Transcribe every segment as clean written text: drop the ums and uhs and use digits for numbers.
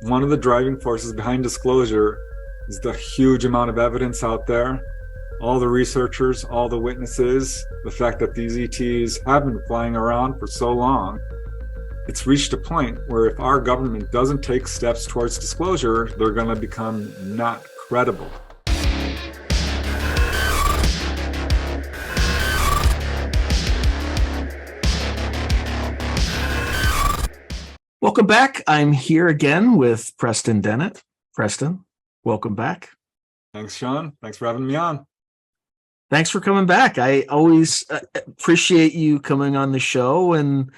one of the driving forces behind disclosure is the huge amount of evidence out there, all the researchers, all the witnesses, the fact that these ETs have been flying around for so long. It's reached a point where if our government doesn't take steps towards disclosure, they're going to become not credible. Welcome back. I'm here again with Preston Dennett. Preston, welcome back. Thanks, Sean. Thanks for having me on. Thanks for coming back. I always appreciate you coming on the show, and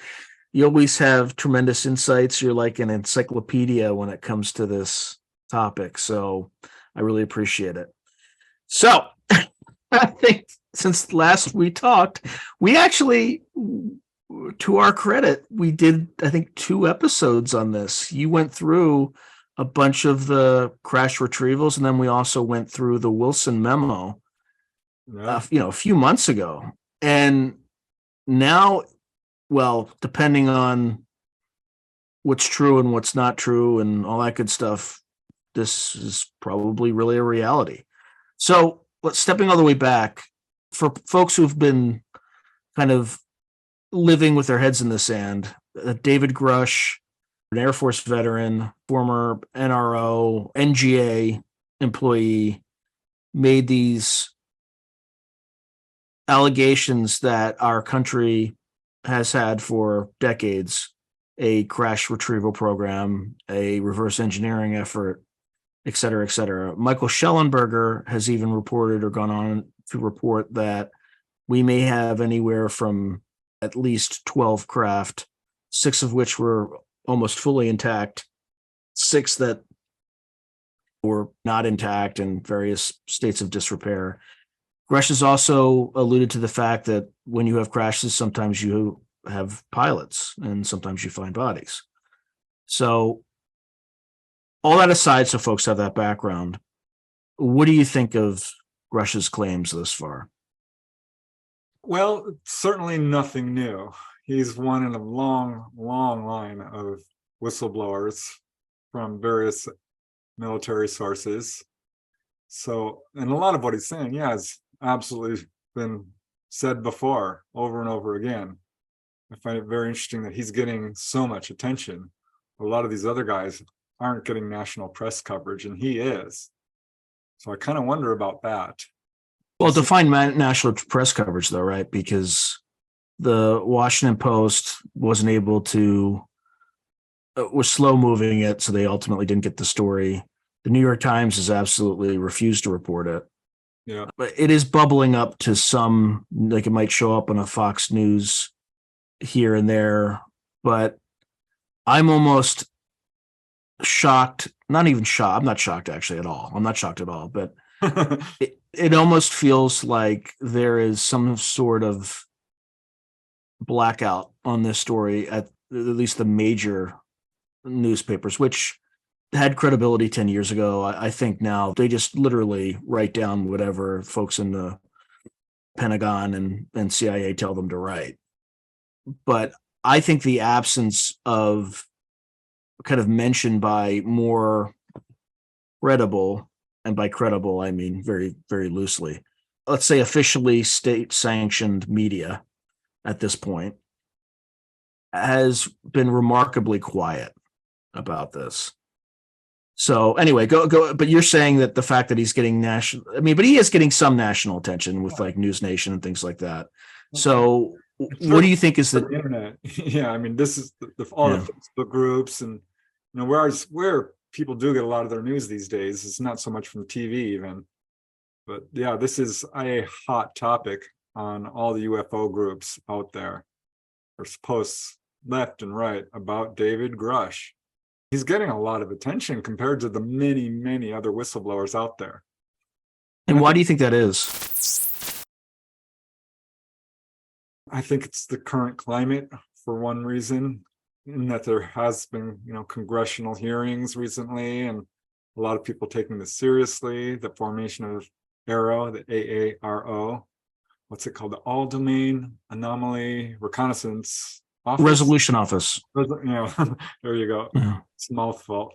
you always have tremendous insights. You're like an encyclopedia when it comes to this topic, so I really appreciate it. So I think since last we talked, we actually, to our credit, we did, I think, 2 episodes on this. You went through a bunch of the crash retrievals, and then we also went through the Wilson memo, a few months ago. And now, well, depending on what's true and what's not true and all that good stuff, this is probably really a reality. So, stepping all the way back, for folks who've been kind of living with their heads in the sand, David Grusch, an Air Force veteran, former NRO, NGA employee, made these allegations that our country has had for decades a crash retrieval program, a reverse engineering effort, et cetera, et cetera. Michael Schellenberger has even reported or gone on to report that we may have anywhere from at least 12 craft, 6 of which were almost fully intact, 6 that were not intact in various states of disrepair. Grush has also alluded to the fact that when you have crashes, sometimes you have pilots and sometimes you find bodies. So all that aside, so folks have that background, what do you think of Grush's claims thus far? Well, certainly nothing new. He's one in a long, long line of whistleblowers from various military sources. So, and a lot of what he's saying, has absolutely been said before, over and over again. I find it very interesting that he's getting so much attention. A lot of these other guys aren't getting national press coverage, and he is. So I kind of wonder about that. Well, define national press coverage, though, right? Because the Washington Post wasn't able to, was slow moving it, so they ultimately didn't get the story. The New York Times has absolutely refused to report it. Yeah. But it is bubbling up to some, like it might show up on a Fox News here and there. But I'm almost shocked, not even shocked. I'm not shocked actually at all. I'm not shocked at all, but it almost feels like there is some sort of blackout on this story at least the major newspapers, which had credibility 10 years ago. I think now they just literally write down whatever folks in the Pentagon and CIA tell them to write. But I think the absence of kind of mention by more credible, and by credible, I mean very, very loosely, let's say officially state-sanctioned media at this point, has been remarkably quiet about this. So anyway, go. But you're saying that the fact that he's getting national, but he is getting some national attention with like News Nation and things like that. So what do you think is the internet? Yeah, this is all the Facebook groups, and where people do get a lot of their news these days. It's not so much from TV even, but yeah, this is a hot topic on all the UFO groups out there. There's posts left and right about David Grusch. He's getting a lot of attention compared to the many, many other whistleblowers out there. And why do you think that is? I think it's the current climate, for one reason, in that there has been, congressional hearings recently, and a lot of people taking this seriously. The formation of AARO, the AARO, what's it called? The All Domain Anomaly Reconnaissance office? Resolution office. There you go. Yeah. It's a mouthful.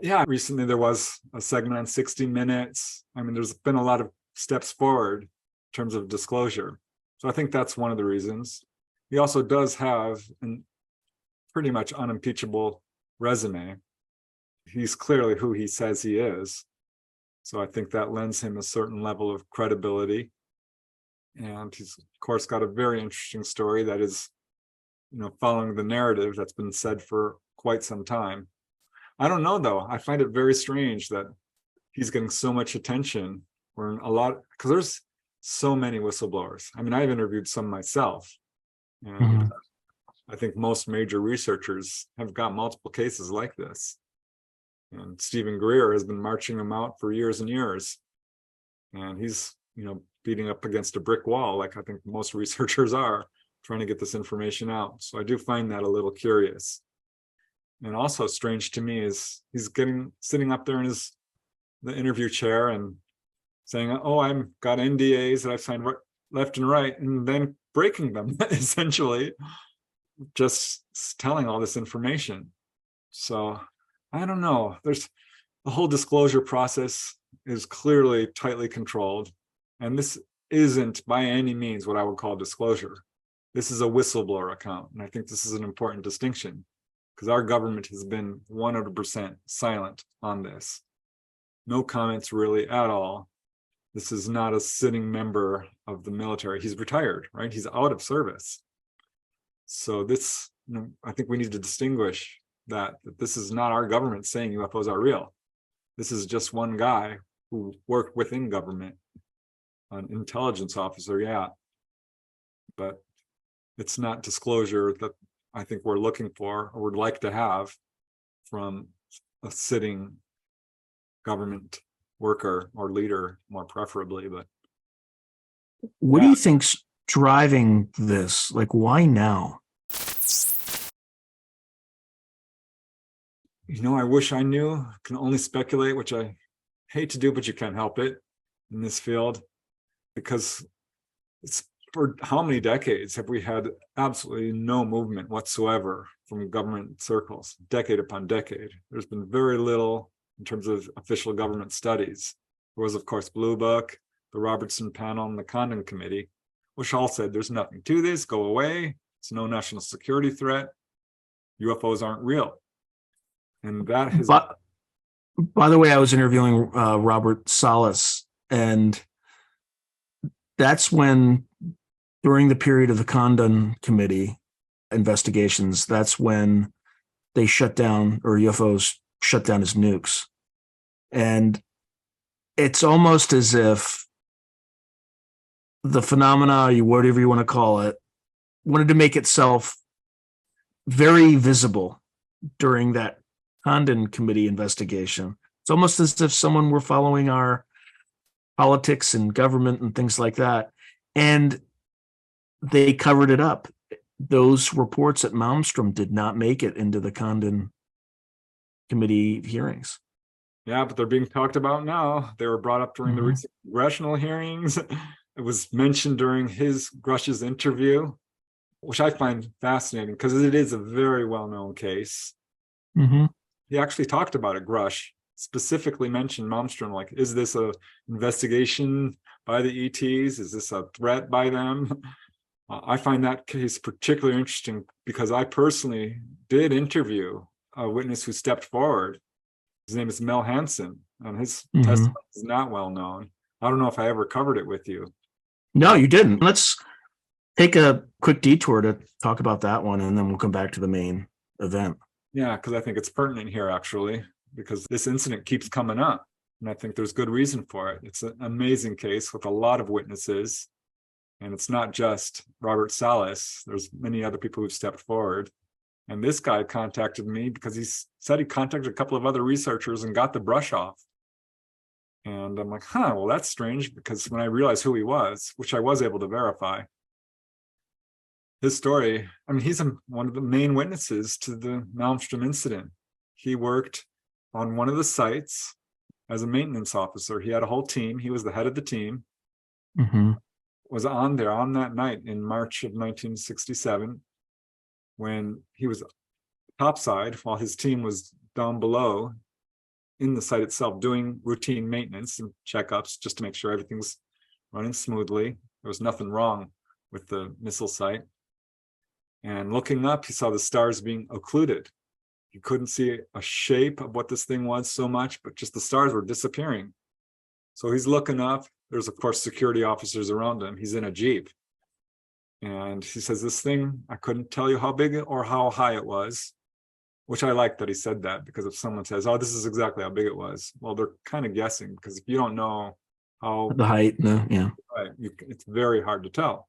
Yeah, recently there was a segment on 60 Minutes. I mean, there's been a lot of steps forward in terms of disclosure. So I think that's one of the reasons. He also does have an pretty much unimpeachable resume. He's clearly who he says he is. So I think that lends him a certain level of credibility. And he's, of course, got a very interesting story that is, following the narrative that's been said for quite some time. I don't know, though. I find it very strange that he's getting so much attention. Because there's so many whistleblowers. I mean, I've interviewed some myself. And I think most major researchers have got multiple cases like this. And Stephen Greer has been marching them out for years and years. And he's, beating up against a brick wall, like I think most researchers are, trying to get this information out. So I do find that a little curious. And also strange to me is he's sitting up there in the interview chair and saying, oh, I've got NDAs that I've signed left and right, and then breaking them, essentially, just telling all this information. So I don't know. There's the whole disclosure process is clearly tightly controlled. And this isn't by any means what I would call disclosure. This is a whistleblower account. And I think this is an important distinction because our government has been 100% silent on this. No comments really at all. This is not a sitting member of the military. He's retired, right? He's out of service. So this, I think we need to distinguish that this is not our government saying UFOs are real. This is just one guy who worked within government, an intelligence officer, yeah. But it's not disclosure that I think we're looking for or would like to have from a sitting government worker or leader, more preferably. But what do you think's driving this? Like, why now? I wish I knew. Can only speculate, which I hate to do, but you can't help it in this field, because it's for how many decades have we had absolutely no movement whatsoever from government circles, decade upon decade. There's been very little in terms of official government studies. There was, of course, Blue Book, the Robertson panel, and the Condon Committee, which all said there's nothing to this, go away, it's no national security threat, UFOs aren't real. And that has... By the way, I was interviewing Robert Salas, and that's when, during the period of the Condon Committee investigations, that's when they shut down, or UFOs shut down as nukes. And it's almost as if the phenomena, whatever you want to call it, wanted to make itself very visible during that Condon Committee investigation. It's almost as if someone were following our politics and government and things like that. And they covered it up. Those reports at Malmstrom did not make it into the Condon Committee hearings. Yeah, but they're being talked about now. They were brought up during the recent congressional hearings. It was mentioned during Grush's interview, which I find fascinating because it is a very well-known case. He actually talked about it. Grush specifically mentioned Malmstrom, like, is this a investigation by the ETs? Is this a threat by them? I find that case particularly interesting because I personally did interview a witness who stepped forward. His name is Mel Hansen, and his testimony is not well known. I don't know if I ever covered it with you. No, you didn't. Let's take a quick detour to talk about that one, and then we'll come back to the main event. Yeah, because I think it's pertinent here, actually, because this incident keeps coming up, and I think there's good reason for it. It's an amazing case with a lot of witnesses, and it's not just Robert Salas. There's many other people who've stepped forward. And this guy contacted me because he said he contacted a couple of other researchers and got the brush off. And I'm like, well, that's strange, because when I realized who he was, which I was able to verify, his story, I mean, he's one of the main witnesses to the Malmstrom incident. He worked on one of the sites as a maintenance officer. He had a whole team. He was the head of the team. Was on there on that night in March of 1967. when he was topside while his team was down below in the site itself doing routine maintenance and checkups just to make sure everything's running smoothly. There was nothing wrong with the missile site. And looking up, he saw the stars being occluded. He couldn't see a shape of what this thing was so much, but just the stars were disappearing. So he's looking up. There's, of course, security officers around him. He's in a Jeep. And he says, this thing, I couldn't tell you how big or how high it was, which I like that he said that, because if someone says, oh, this is exactly how big it was, well, they're kind of guessing, because if you don't know how The height, no, yeah. right, it's very hard to tell.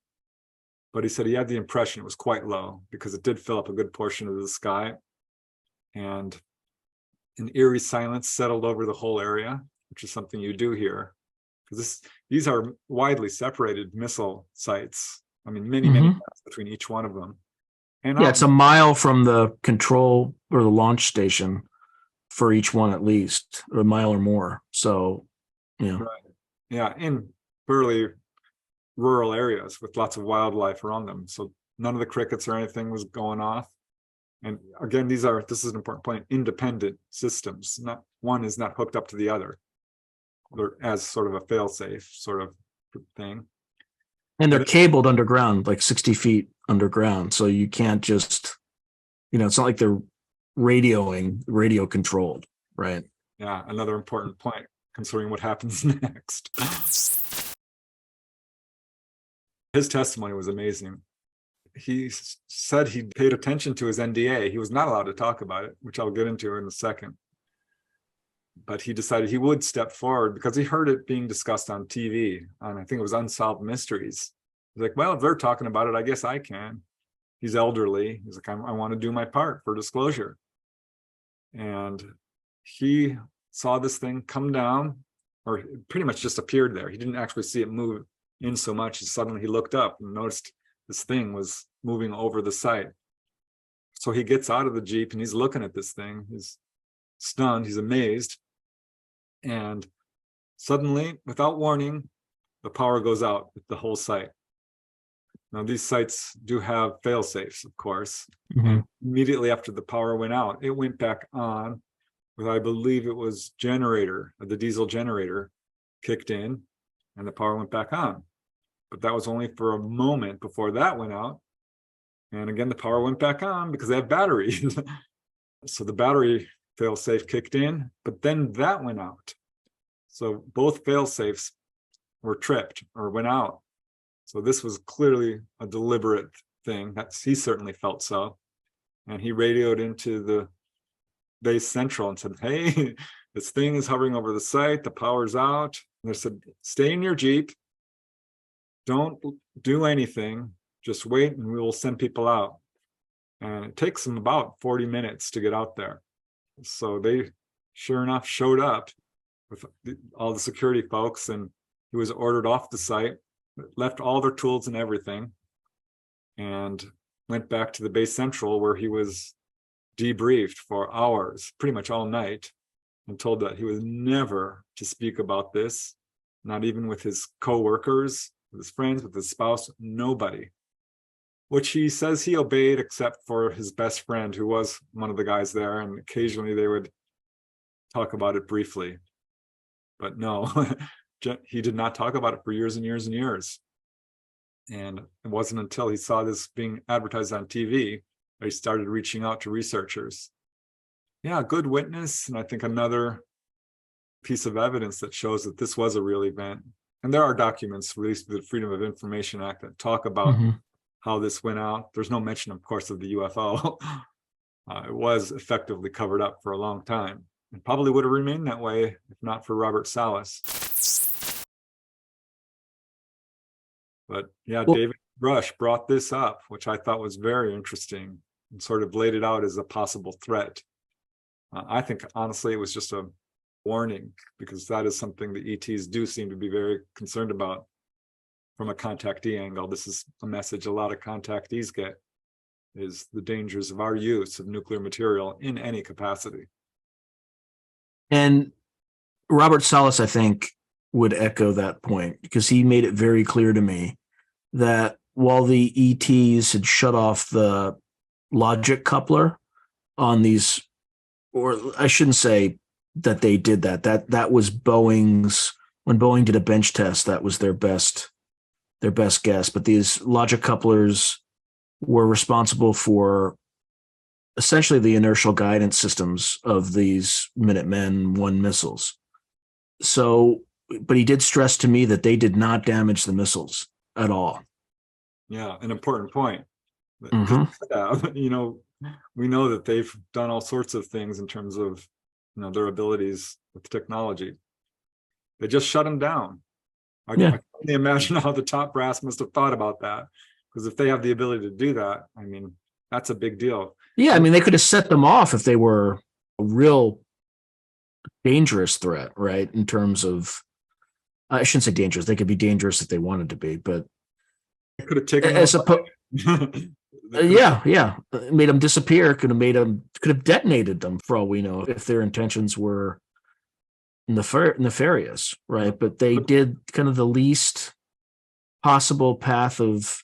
But he said he had the impression it was quite low because it did fill up a good portion of the sky. And an eerie silence settled over the whole area, which is something you do here. Because these are widely separated missile sites. I mean, many miles between each one of them. And Yeah, it's a mile from the control or the launch station for each one at least, or a mile or more. So, yeah. Right. Yeah, in fairly rural areas with lots of wildlife around them. So none of the crickets or anything was going off. And again, this is an important point, independent systems. Not one is not hooked up to the other. They're as sort of a fail-safe sort of thing. And they're cabled underground, like 60 feet underground. So you can't just, it's not like they're radio controlled, right? Yeah, another important point concerning what happens next. His testimony was amazing. He said he paid attention to his NDA. He was not allowed to talk about it, which I'll get into in a second. But he decided he would step forward because he heard it being discussed on TV. And I think it was Unsolved Mysteries. He's like, well, if they're talking about it, I guess I can. He's elderly. He's like, I want to do my part for disclosure. And he saw this thing come down, or pretty much just appeared there. He didn't actually see it move in so much as suddenly he looked up and noticed this thing was moving over the site. So he gets out of the Jeep and he's looking at this thing. He's stunned, he's amazed. And suddenly, without warning, the power goes out with the whole site. Now, these sites do have fail-safes, of course. And immediately after the power went out, it went back on with, I believe it was the diesel generator kicked in and the power went back on. But that was only for a moment before that went out. And again, the power went back on because they have batteries. So the battery fail-safe kicked in, but then that went out. So both fail-safes were tripped or went out. So this was clearly a deliberate thing. He certainly felt so. And he radioed into the base central and said, hey, this thing is hovering over the site, the power's out. And they said, stay in your Jeep. Don't do anything, just wait and we will send people out. And it takes them about 40 minutes to get out there. So they, sure enough, showed up with all the security folks, and he was ordered off the site, left all their tools and everything, and went back to the base central where he was debriefed for hours, pretty much all night, and told that he was never to speak about this, not even with his co-workers, with his friends, with his spouse, nobody. Which he says he obeyed except for his best friend, who was one of the guys there, and occasionally they would talk about it briefly. But no, he did not talk about it for years and years and years. And it wasn't until he saw this being advertised on TV that he started reaching out to researchers. Yeah, good witness, and I think another piece of evidence that shows that this was a real event. And there are documents released through the Freedom of Information Act that talk about how this went out. There's no mention, of course, of the UFO. It was effectively covered up for a long time, and probably would have remained that way if not for Robert Salas. But yeah, Well, David Grusch brought this up, which I thought was very interesting, and sort of laid it out as a possible threat. I think, honestly, it was just a warning, because that is something the ETs do seem to be very concerned about from a contactee angle. This is a message a lot of contactees get, is the dangers of our use of nuclear material in any capacity. And Robert Salas, I think, would echo that point, because he made it very clear to me that while the ETs had shut off the logic coupler on these, or I shouldn't say that they did that. That was Boeing's, when Boeing did a bench test, that was their best guess. But these logic couplers were responsible for essentially the inertial guidance systems of these Minutemen I missiles. So, but he did stress to me that they did not damage the missiles at all. Yeah, an important point. Mhm. You know, we know that they've done all sorts of things in terms of, you know, their abilities with technology. They just shut them down. I can only imagine how the top brass must have thought about that, because if they have the ability to do that, I mean, that's a big deal. Yeah, I mean, they could have set them off if they were a real dangerous threat, right? In terms of, I shouldn't say dangerous. They could be dangerous if they wanted to be, but They could have taken as them opposed, apart. yeah, made them disappear. Could have detonated them for all we know if their intentions were nefarious, right? But they did kind of the least possible path of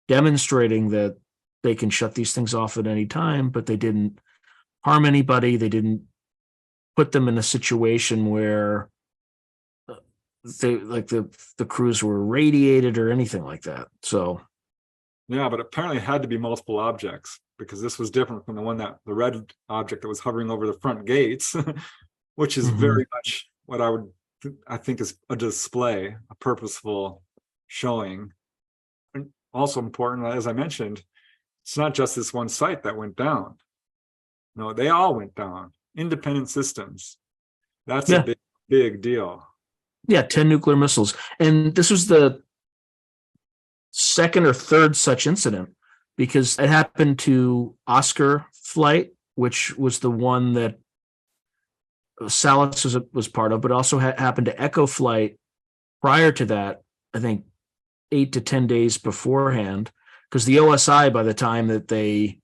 demonstrating that they can shut these things off at any time, but they didn't harm anybody. They didn't put them in a situation where they, like, the crews were irradiated or anything like that. So yeah, but apparently it had to be multiple objects, because this was different from the red object that was hovering over the front gates, which is very much what I think is a display, a purposeful showing. And also important, as I mentioned, it's not just this one site that went down. No, they all went down. Independent systems. That's a big, big deal. Yeah, 10 nuclear missiles. And this was the second or third such incident, because it happened to Oscar flight, which was the one that Salas was part of, but also happened to Echo flight prior to that, I think 8 to 10 days beforehand, because the OSI, by the time that they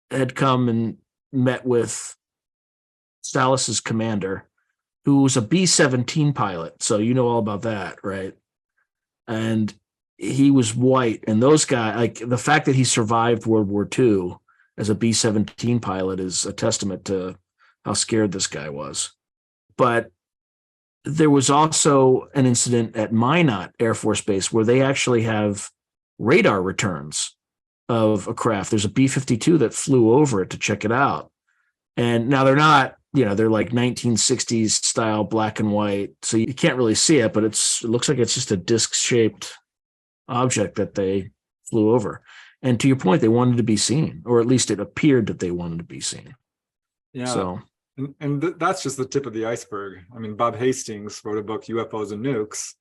had come and met with Salas's commander, who was a B-17 pilot, so you know all about that, right? And he was white, and those guys, like, the fact that he survived World War II as a B-17 pilot is a testament to how scared this guy was. But there was also an incident at Minot Air Force Base where they actually have radar returns of a craft. There's a B-52 that flew over it to check it out. And now they're not, they're like 1960s style black and white, so you can't really see it, but it looks like it's just a disc-shaped object that they flew over. And to your point, they wanted to be seen, or at least it appeared that they wanted to be seen. Yeah. So, and that's just the tip of the iceberg. I mean, Bob Hastings wrote a book, UFOs and Nukes.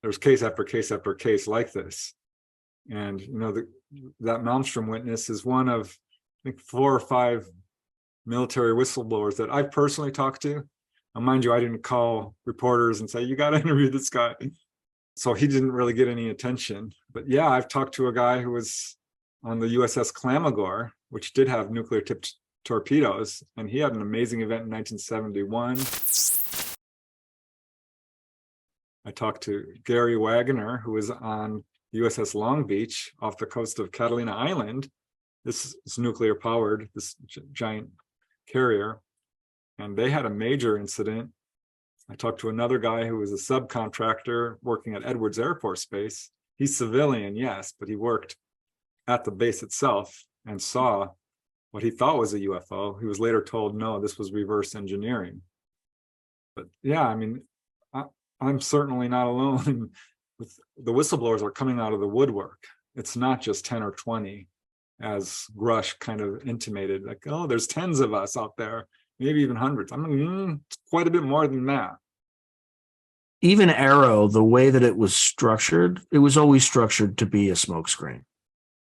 There's case after case after case like this. And, that Malmstrom witness is one of, I think, 4 or 5 military whistleblowers that I've personally talked to. Now, mind you, I didn't call reporters and say, you got to interview this guy. So he didn't really get any attention. But yeah, I've talked to a guy who was on the USS Clamagore, which did have nuclear tipped torpedoes, and he had an amazing event in 1971. I talked to Gary Wagner, who was on USS Long Beach off the coast of Catalina Island. This is nuclear powered, this giant carrier, and they had a major incident. I talked to another guy who was a subcontractor working at Edwards Air Force Base. He's civilian, yes, but he worked at the base itself and saw what he thought was a UFO. He was later told, no, this was reverse engineering. But yeah, I mean, I'm certainly not alone. The whistleblowers are coming out of the woodwork. It's not just 10 or 20, as Grush kind of intimated, like, oh, there's tens of us out there, maybe even hundreds. I mean, it's quite a bit more than that. Even Arrow, the way that it was structured, it was always structured to be a smokescreen,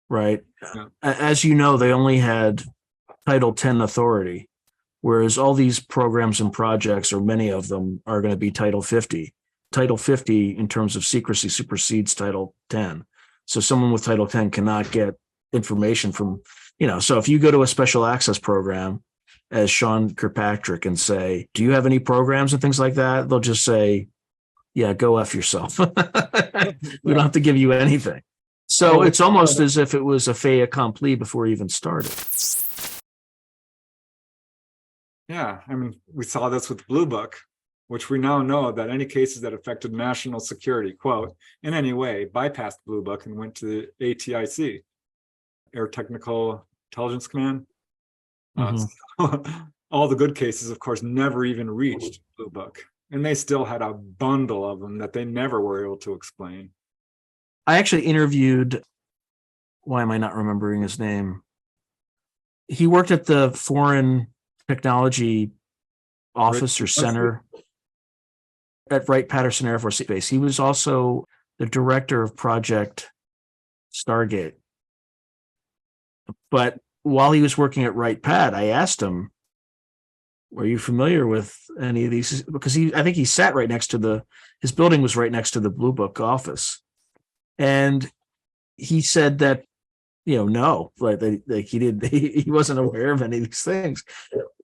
right? Yeah. As you know, they only had Title 10 authority, whereas all these programs and projects, or many of them, are going to be Title 50. Title 50, in terms of secrecy, supersedes Title 10. So someone with Title 10 cannot get information from, so if you go to a special access program as Sean Kirkpatrick and say, do you have any programs and things like that? They'll just say, yeah, go F yourself. We don't have to give you anything. So it's almost as if it was a fait accompli before he even started. Yeah, I mean, we saw this with Blue Book, which we now know that any cases that affected national security, quote, in any way, bypassed Blue Book and went to the ATIC, Air Technical Intelligence Command. So, all the good cases, of course, never even reached Blue Book. And they still had a bundle of them that they never were able to explain. I actually interviewed, why am I not remembering his name? He worked at the Foreign Technology Office or Center at Wright-Patterson Air Force Base. He was also the director of Project Stargate. But while he was working at Wright-Pat, I asked him, were you familiar with any of these? Because I think he sat right next to his building was right next to the Blue Book office. And he said that, no, like he wasn't aware of any of these things.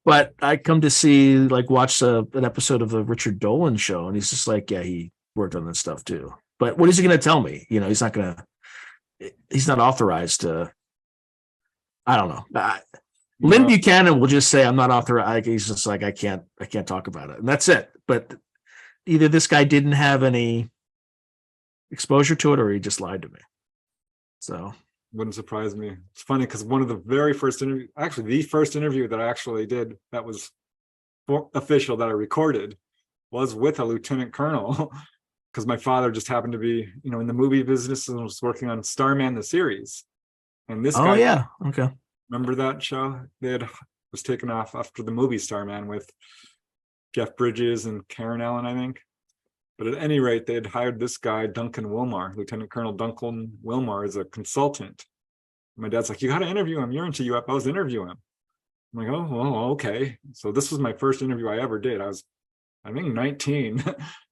But I come to see, watch an episode of the Richard Dolan show, and he's just like, yeah, he worked on this stuff too. But what is he going to tell me? He's not authorized to, I don't know. Lynn Buchanan will just say, I'm not authorized. He's just like, I can't talk about it. And that's it. But either this guy didn't have any exposure to it or he just lied to me. So. Wouldn't surprise me. It's funny because one of the very first interview, actually the first interview that I actually did that was official that I recorded was with a lieutenant colonel because my father just happened to be, in the movie business and was working on Starman the series. And this guy, yeah, okay. Remember that show? Was taken off after the movie Starman with Jeff Bridges and Karen Allen, I think. But at any rate, they had hired this guy, Duncan Wilmar, Lieutenant Colonel Duncan Wilmar, as a consultant. My dad's like, you got to interview him. You're into UFOs, interview him. I'm like, oh, well, okay. So this was my first interview I ever did. I was, I think, 19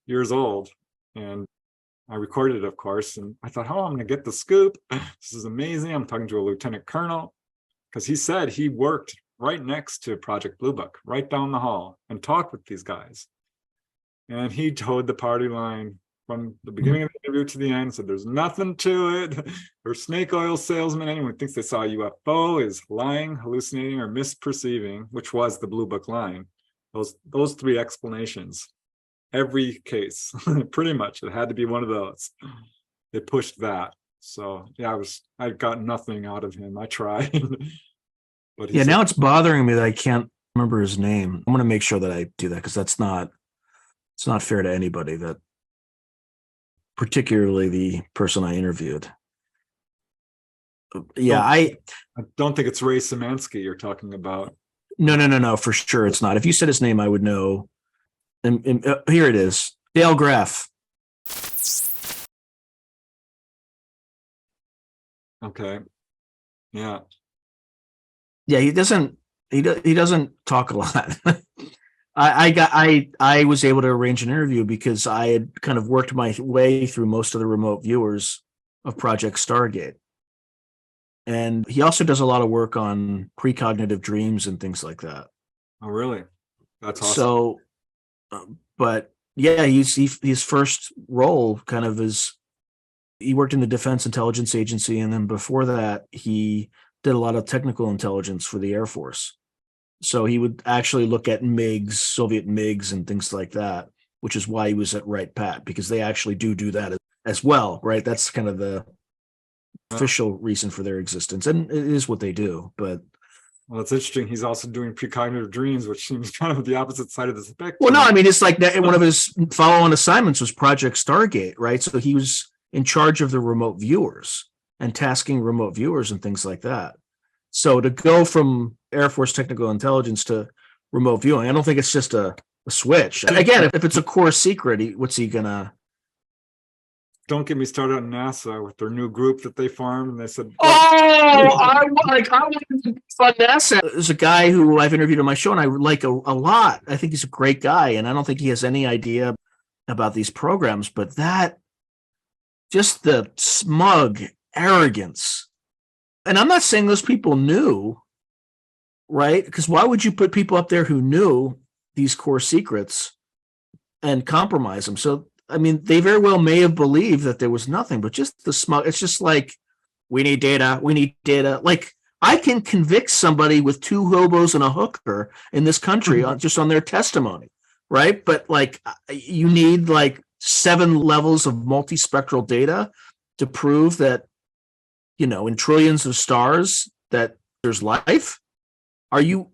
years old. And I recorded it, of course. And I thought, I'm going to get the scoop. This is amazing. I'm talking to a lieutenant colonel. Because he said he worked right next to Project Blue Book, right down the hall, and talked with these guys. And he towed the party line from the beginning of the interview to the end, said there's nothing to it. They're snake oil salesmen. Anyone who thinks they saw a UFO is lying, hallucinating, or misperceiving, which was the Blue Book line. Those three explanations. Every case, pretty much, it had to be one of those. They pushed that. So yeah, I got nothing out of him. I tried. But now it's bothering me that I can't remember his name. I'm going to make sure that I do that because it's not fair to anybody, that particularly the person I interviewed. Yeah, I don't think it's Ray Szymanski you're talking about. No, for sure it's not. If you said his name, I would know. And here it is, Dale Graff. Okay. Yeah. Yeah, he doesn't talk a lot. I was able to arrange an interview because I had kind of worked my way through most of the remote viewers of Project Stargate. And he also does a lot of work on precognitive dreams and things like that. Oh, really? That's awesome. So, but yeah, his first role kind of is, he worked in the Defense Intelligence Agency. And then before that, he did a lot of technical intelligence for the Air Force. So he would actually look at MiGs, Soviet MiGs and things like that, which is why he was at Wright-Pat, because they actually do that as well, right? That's kind of the official reason for their existence. And it is what they do, but... Well, it's interesting. He's also doing precognitive dreams, which seems kind of the opposite side of the spectrum. Well, no, I mean, it's like that. One of his follow-on assignments was Project Stargate, right? So he was in charge of the remote viewers and tasking remote viewers and things like that. So to go from Air Force technical intelligence to remote viewing, I don't think it's just a switch. Again, if it's a core secret, what's he gonna? Don't get me started on NASA with their new group that they formed, and they said, I want to fund NASA. There's a guy who I've interviewed on my show, and I like a lot. I think he's a great guy, and I don't think he has any idea about these programs. But just the smug arrogance. And I'm not saying those people knew, right? Because why would you put people up there who knew these core secrets and compromise them? So, I mean, they very well may have believed that there was nothing, but just the smug, it's just like we need data. We need data. Like, I can convict somebody with 2 hobos and a hooker in this country just on their testimony, right? But like, you need like 7 levels of multispectral data to prove that, in trillions of stars that there's life. Are you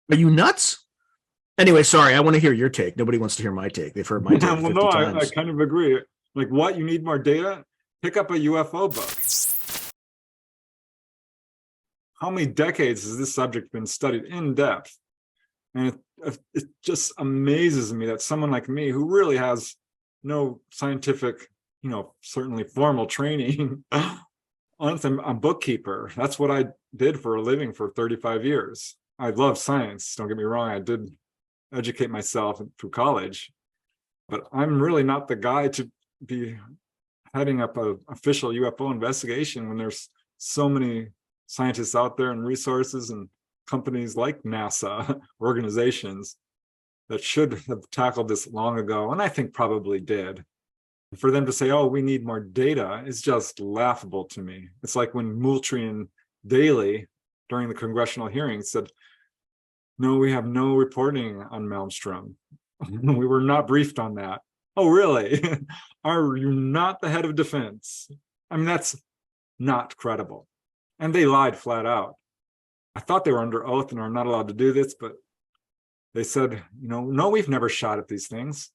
nuts? Anyway, sorry, I want to hear your take. Nobody wants to hear my take. They've heard my take 50 no, times. I kind of agree. Like, what? You need more data? Pick up a UFO book. How many decades has this subject been studied in depth? And it just amazes me that someone like me, who really has no scientific, certainly formal training, honestly, I'm a bookkeeper. That's what I did for a living for 35 years. I love science. Don't get me wrong. I did educate myself through college, but I'm really not the guy to be heading up an official UFO investigation when there's so many scientists out there and resources and companies like NASA, organizations that should have tackled this long ago, and I think probably did. For them to say, oh, we need more data is just laughable to me. It's like when Moultrie and Daley during the congressional hearings said, no, we have no reporting on Malmstrom. We were not briefed on that. Oh, really? Are you not the head of defense? I mean, that's not credible. And they lied flat out. I thought they were under oath and are not allowed to do this, but they said, no, we've never shot at these things.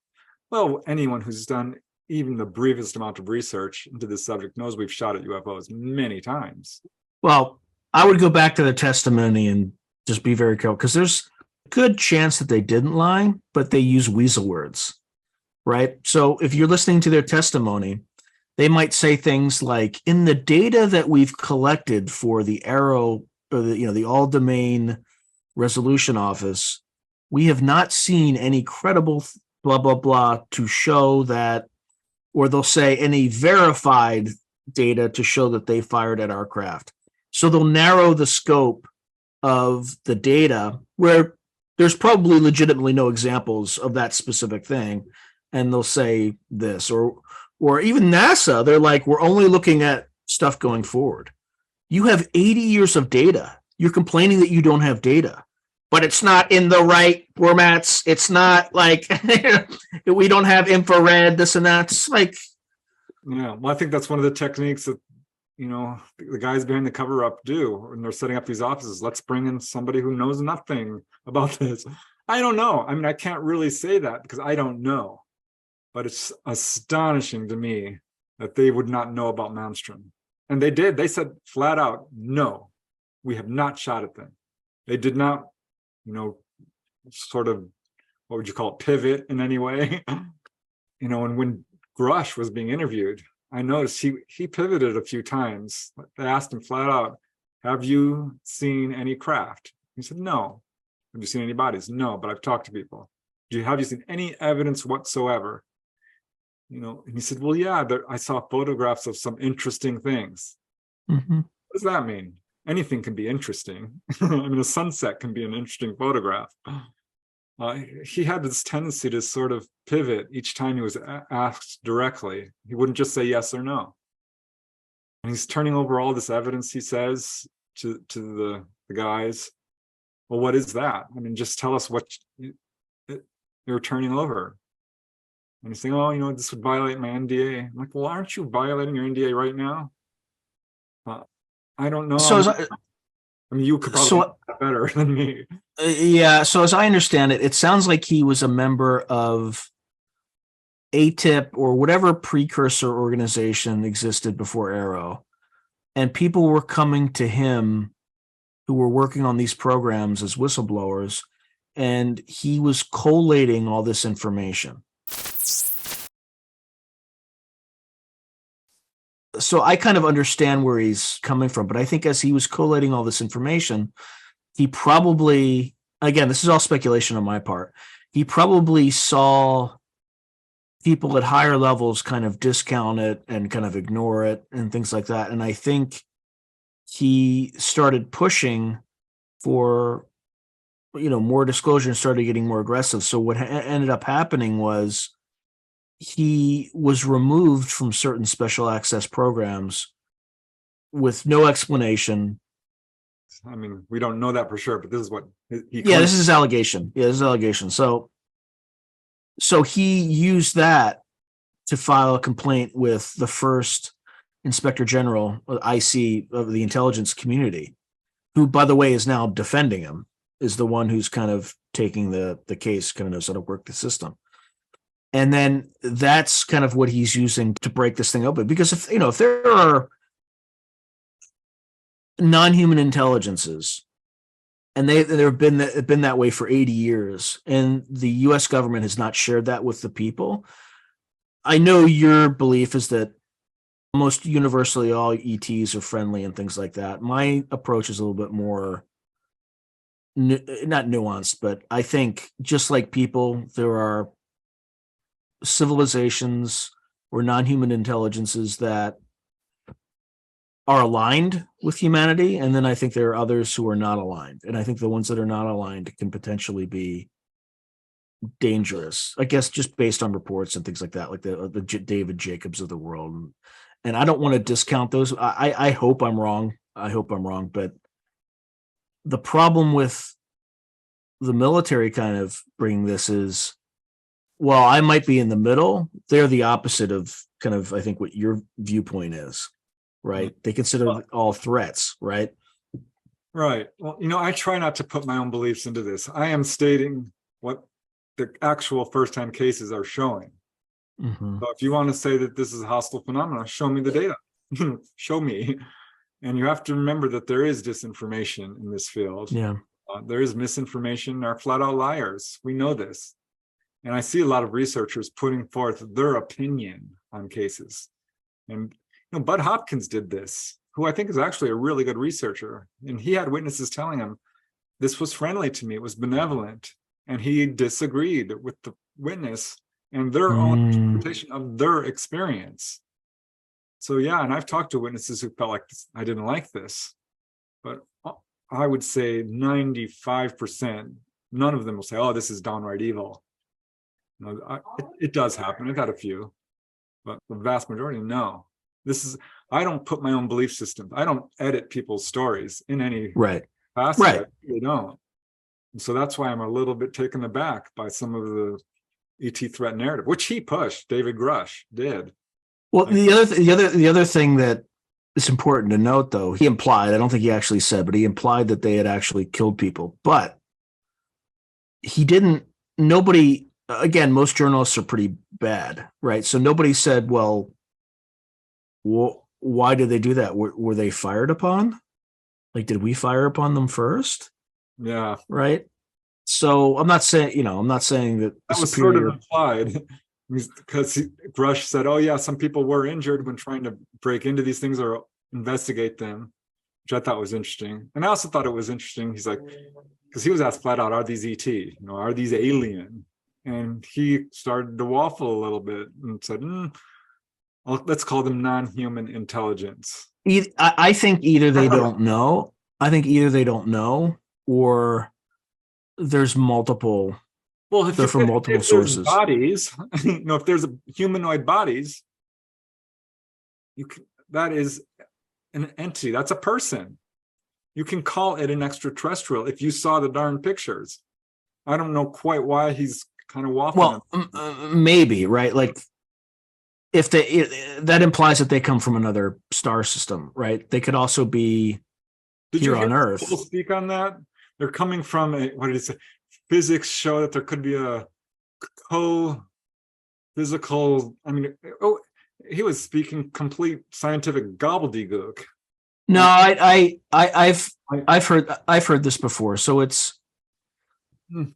Well, anyone who's done even the briefest amount of research into this subject knows we've shot at UFOs many times. Well, I would go back to the testimony and just be very careful, because there's a good chance that they didn't lie, but they use weasel words, right? So if you're listening to their testimony, they might say things like, in the data that we've collected for the Arrow, or the All Domain Resolution Office, we have not seen any credible blah, blah, blah to show that, or they'll say any verified data to show that they fired at our craft. So they'll narrow the scope of the data where there's probably legitimately no examples of that specific thing. And they'll say this, or even NASA, they're like, we're only looking at stuff going forward. You have 80 years of data. You're complaining that you don't have data, but it's not in the right formats. It's not like we don't have infrared, this and that. It's like, yeah, well, I think that's one of the techniques that, the guys behind the cover up do when they're setting up these offices. Let's bring in somebody who knows nothing about this. I don't know. I mean, I can't really say that because I don't know, but it's astonishing to me that they would not know about Malmstrom. And they did. They said flat out, no, we have not shot at them. They did not, sort of, what would you call it, pivot in any way. And when Grush was being interviewed, I noticed he pivoted a few times. They asked him flat out, have you seen any craft? He said, no. Have you seen any bodies? No, but I've talked to people. Have you seen any evidence whatsoever? And he said, well, yeah, I saw photographs of some interesting things. mm-hmm. What does that mean? Anything can be interesting. I mean, a sunset can be an interesting photograph. He had this tendency to sort of pivot each time he was asked directly. He wouldn't just say yes or no. And he's turning over all this evidence, he says, to the guys. Well, what is that? I mean, just tell us what you're turning over. And he's saying, oh, this would violate my NDA. I'm like, well, aren't you violating your NDA right now? I don't know. So I mean, you could probably do that better than me. Yeah. So as I understand it, it sounds like he was a member of ATIP or whatever precursor organization existed before Arrow. And people were coming to him who were working on these programs as whistleblowers, and he was collating all this information. So I kind of understand where he's coming from, but I think as he was collating all this information, he probably, again, this is all speculation on my part, he probably saw people at higher levels kind of discount it and kind of ignore it and things like that. And I think he started pushing for, more disclosure and started getting more aggressive. So what ended up happening was he was removed from certain special access programs with no explanation. I mean, we don't know that for sure, but this is what he Yeah, this is his allegation. Yeah, this is allegation. So he used that to file a complaint with the first Inspector General, IC, of the intelligence community, who, by the way, is now defending him, is the one who's kind of taking the case, kind of knows how to work the system. And then that's kind of what he's using to break this thing open. Because if there are non-human intelligences, and they've been that way for 80 years, and the U.S. government has not shared that with the people. I know your belief is that almost universally all ETs are friendly and things like that. My approach is a little bit more not nuanced, but I think just like people, there are civilizations or non-human intelligences that are aligned with humanity, and then I think there are others who are not aligned, and I think the ones that are not aligned can potentially be dangerous, I guess, just based on reports and things like that, like the David Jacobs of the world. And I don't want to discount those. I hope I'm wrong. But the problem with the military kind of bringing this is, well, I might be in the middle. They're the opposite of kind of, I think, what your viewpoint is, right? They consider all threats, right? Right. Well, I try not to put my own beliefs into this. I am stating what the actual first-hand cases are showing. Mm-hmm. So if you want to say that this is a hostile phenomenon, show me the data. Show me. And you have to remember that there is disinformation in this field. Yeah. There is misinformation. There are flat-out liars. We know this. And I see a lot of researchers putting forth their opinion on cases. And Bud Hopkins did this, who I think is actually a really good researcher. And he had witnesses telling him, this was friendly to me, it was benevolent. And he disagreed with the witness and their own interpretation of their experience. So yeah, and I've talked to witnesses who felt like I didn't like this, but I would say 95%, none of them will say, oh, this is downright evil. It does happen. I've had a few, but the vast majority, no. I don't put my own belief systems. I don't edit people's stories in any capacity. Right. I really don't. And so that's why I'm a little bit taken aback by some of the ET threat narrative, which he pushed. David Grush did. Well, the other thing that is important to note, though, he implied, I don't think he actually said, but he implied that they had actually killed people. But he didn't. Nobody. Again, most journalists are pretty bad, right? So nobody said, well, why did they do that? Were they fired upon? Like, did we fire upon them first? Yeah. Right. So I'm not saying that was sort of implied, because Grush said, oh yeah, some people were injured when trying to break into these things or investigate them, which I thought was interesting. And I also thought it was interesting. He's like, because he was asked flat out, are these ET? Are these alien? And he started to waffle a little bit and said, let's call them non-human intelligence. I think either they don't know. Or there's multiple. Well, they're from multiple sources. Bodies, if there's humanoid bodies, that is an entity. That's a person. You can call it an extraterrestrial if you saw the darn pictures. I don't know quite why he's kind of waffling. Well, maybe, right? Like, if that implies that they come from another star system, right? They could also be here on Earth. People speak on that? They're coming from what did he say? Physics show that there could be a co-physical. I mean, he was speaking complete scientific gobbledygook. No, I've heard this before. So it's let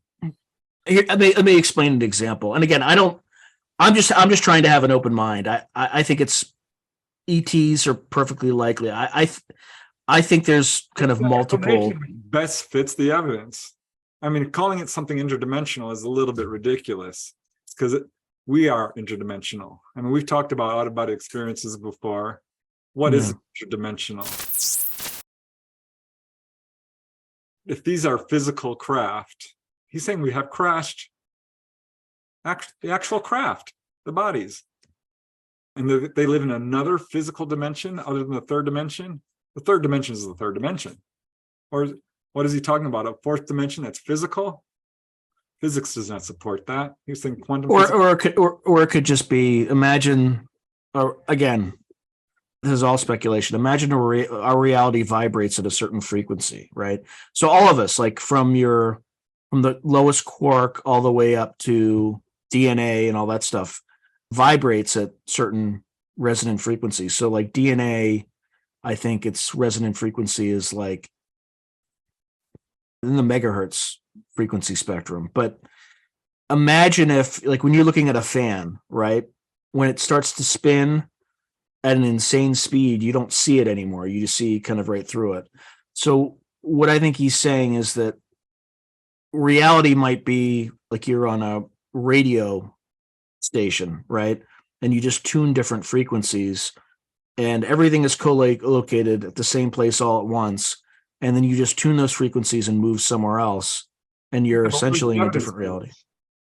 me explain an example. And again, I'm just trying to have an open mind. I think it's ETs are perfectly likely. I think there's kind of multiple. Best fits the evidence. I mean, calling it something interdimensional is a little bit ridiculous because we are interdimensional. I mean, we've talked about out-of-body experiences before. What is interdimensional? If these are physical craft, he's saying we have crashed the actual craft, the bodies. And they live in another physical dimension other than the third dimension. The third dimension is the third dimension. Or what is he talking about? A fourth dimension that's physical? Physics does not support that. He was saying quantum physics. Or it could just be, imagine, or again, this is all speculation. Imagine our reality vibrates at a certain frequency, right? So all of us, like from the lowest quark all the way up to DNA and all that stuff, vibrates at certain resonant frequencies. So like DNA, I think its resonant frequency is like in the megahertz frequency spectrum. But imagine if, like, when you're looking at a fan, right? When it starts to spin at an insane speed, you don't see it anymore. You just see kind of right through it. So what I think he's saying is that reality might be like you're on a radio station, right? And you just tune different frequencies and everything is co-located at the same place all at once. And then you just tune those frequencies and move somewhere else. And you're essentially in a different reality.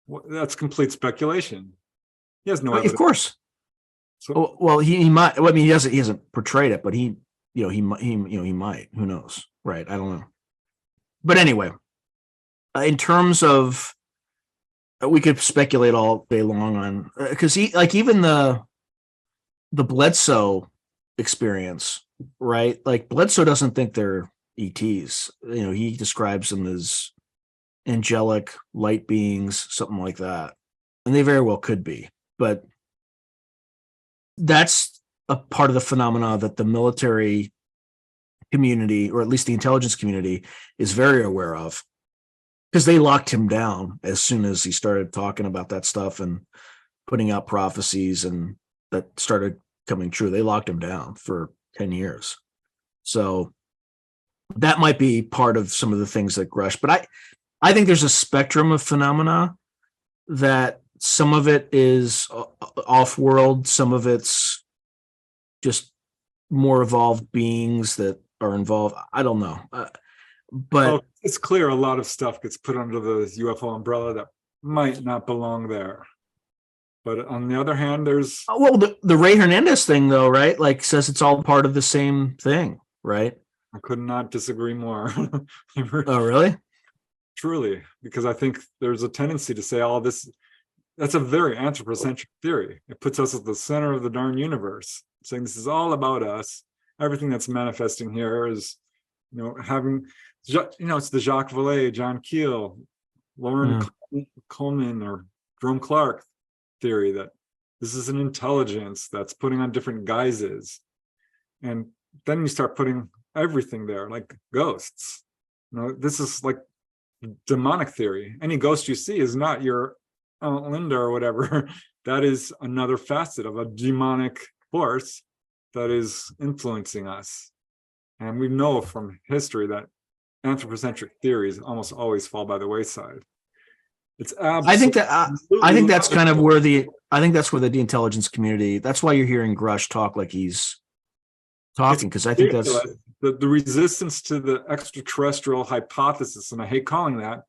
Well, that's complete speculation. He has no Of evidence. course. So, Well, he might. Well, I mean, he hasn't portrayed it, but he might. Who knows? Right? I don't know. But anyway, in terms of, we could speculate all day long on, because even the Bledsoe experience, right? Like Bledsoe doesn't think they're ETs. He describes them as angelic light beings, something like that, and they very well could be. But that's a part of the phenomena that the military community, or at least the intelligence community, is very aware of, because they locked him down as soon as he started talking about that stuff and putting out prophecies and that started coming true. They locked him down for 10 years. So that might be part of some of the things that Grush, but I think there's a spectrum of phenomena that some of it is off-world, some of it's just more evolved beings that are involved. I don't know. But it's clear a lot of stuff gets put under the UFO umbrella that might not belong there. But on the other hand, there's the Ray Hernandez thing, though, right? Like, says it's all part of the same thing, right? I could not disagree more. Oh, really? Truly, because I think there's a tendency to say all this. That's a very anthropocentric theory. It puts us at the center of the darn universe, saying this is all about us. Everything that's manifesting here is, it's the Jacques Vallée, John Keel, Lauren Coleman, or Jerome Clark theory that this is an intelligence that's putting on different guises. And then you start putting everything there, like ghosts. This is like demonic theory. Any ghost you see is not your Aunt Linda or whatever. That is another facet of a demonic force that is influencing us. And we know from history that anthropocentric theories almost always fall by the wayside. It's absolutely. I think that's kind of where the intelligence community. That's why you're hearing Grush talk like he's talking, because I think that's the resistance to the extraterrestrial hypothesis, and I hate calling that,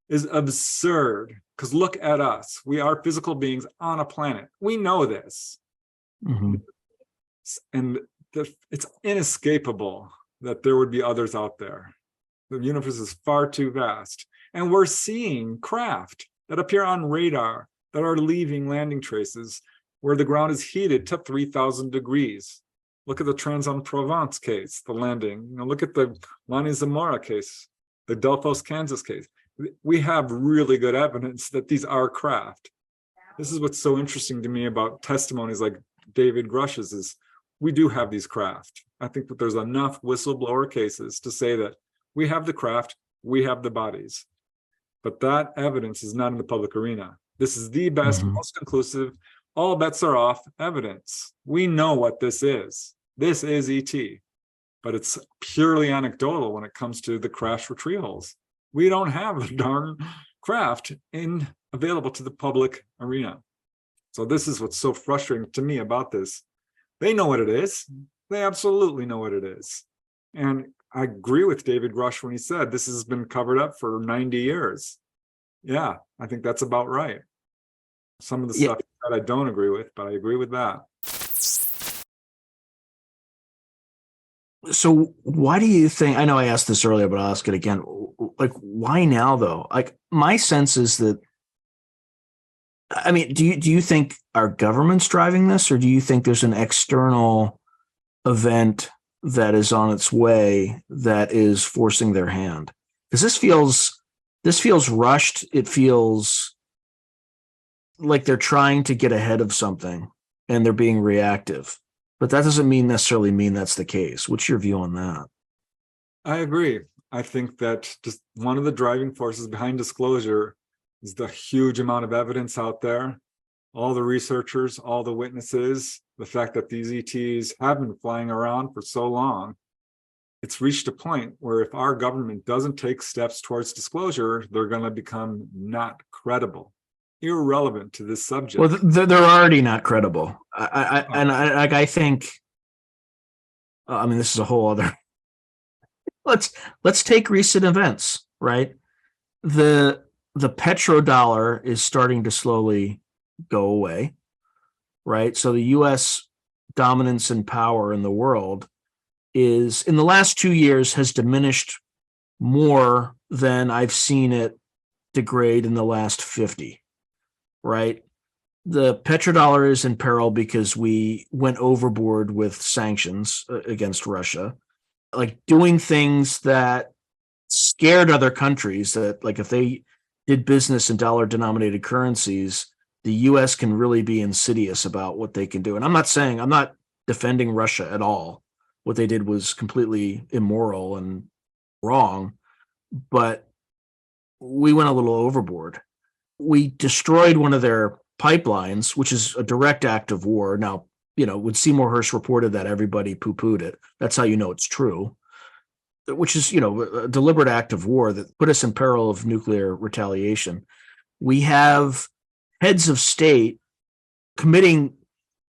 is absurd. Because look at us. We are physical beings on a planet. We know this. Mm-hmm. And it's inescapable that there would be others out there. The universe is far too vast. And we're seeing craft that appear on radar that are leaving landing traces where the ground is heated to 3,000 degrees. Look at the Trans-en-Provence case, the landing. Look at the Lani Zamora case, the Delphos, Kansas case. We have really good evidence that these are craft. This is what's so interesting to me about testimonies like David Grush's, is we do have these craft. I think that there's enough whistleblower cases to say that we have the craft, we have the bodies. But that evidence is not in the public arena. This is the best, most conclusive, all bets are off evidence. We know what this is. This is ET, but it's purely anecdotal when it comes to the crash retrievals. We don't have the darn craft available to the public arena. So this is what's so frustrating to me about this. They know what it is. They absolutely know what it is. And I agree with David Grusch when he said this has been covered up for 90 years. Yeah, I think that's about right. Some of the stuff that I don't agree with, but I agree with that. So why do you think, I know I asked this earlier, but I'll ask it again. Like, why now though? Like, my sense is that, I mean, do you think our government's driving this, or do you think there's an external event that is on its way that is forcing their hand? Because this feels rushed. It feels like they're trying to get ahead of something and they're being reactive. But that doesn't necessarily mean that's the case. What's your view on that? I agree. I think that just one of the driving forces behind disclosure is the huge amount of evidence out there, all the researchers, all the witnesses, the fact that these ETs have been flying around for so long. It's reached a point where if our government doesn't take steps towards disclosure, they're going to become not credible, irrelevant to this subject. Well, they're already not credible. I think, I mean, this is a whole other. Let's take recent events, right? The petrodollar is starting to slowly go away, right? So the U.S. dominance and power in the world is, in the last 2 years, has diminished more than I've seen it degrade in the last 50, right? The petrodollar is in peril because we went overboard with sanctions against Russia, like doing things that scared other countries, that like if they did business in dollar denominated currencies, the US can really be insidious about what they can do. And I'm not defending Russia at all. What they did was completely immoral and wrong, but we went a little overboard. We destroyed one of their pipelines, which is a direct act of war. Now, when Seymour Hersh reported that, everybody poo-pooed it. That's how you know it's true, which is, a deliberate act of war that put us in peril of nuclear retaliation. We have heads of state committing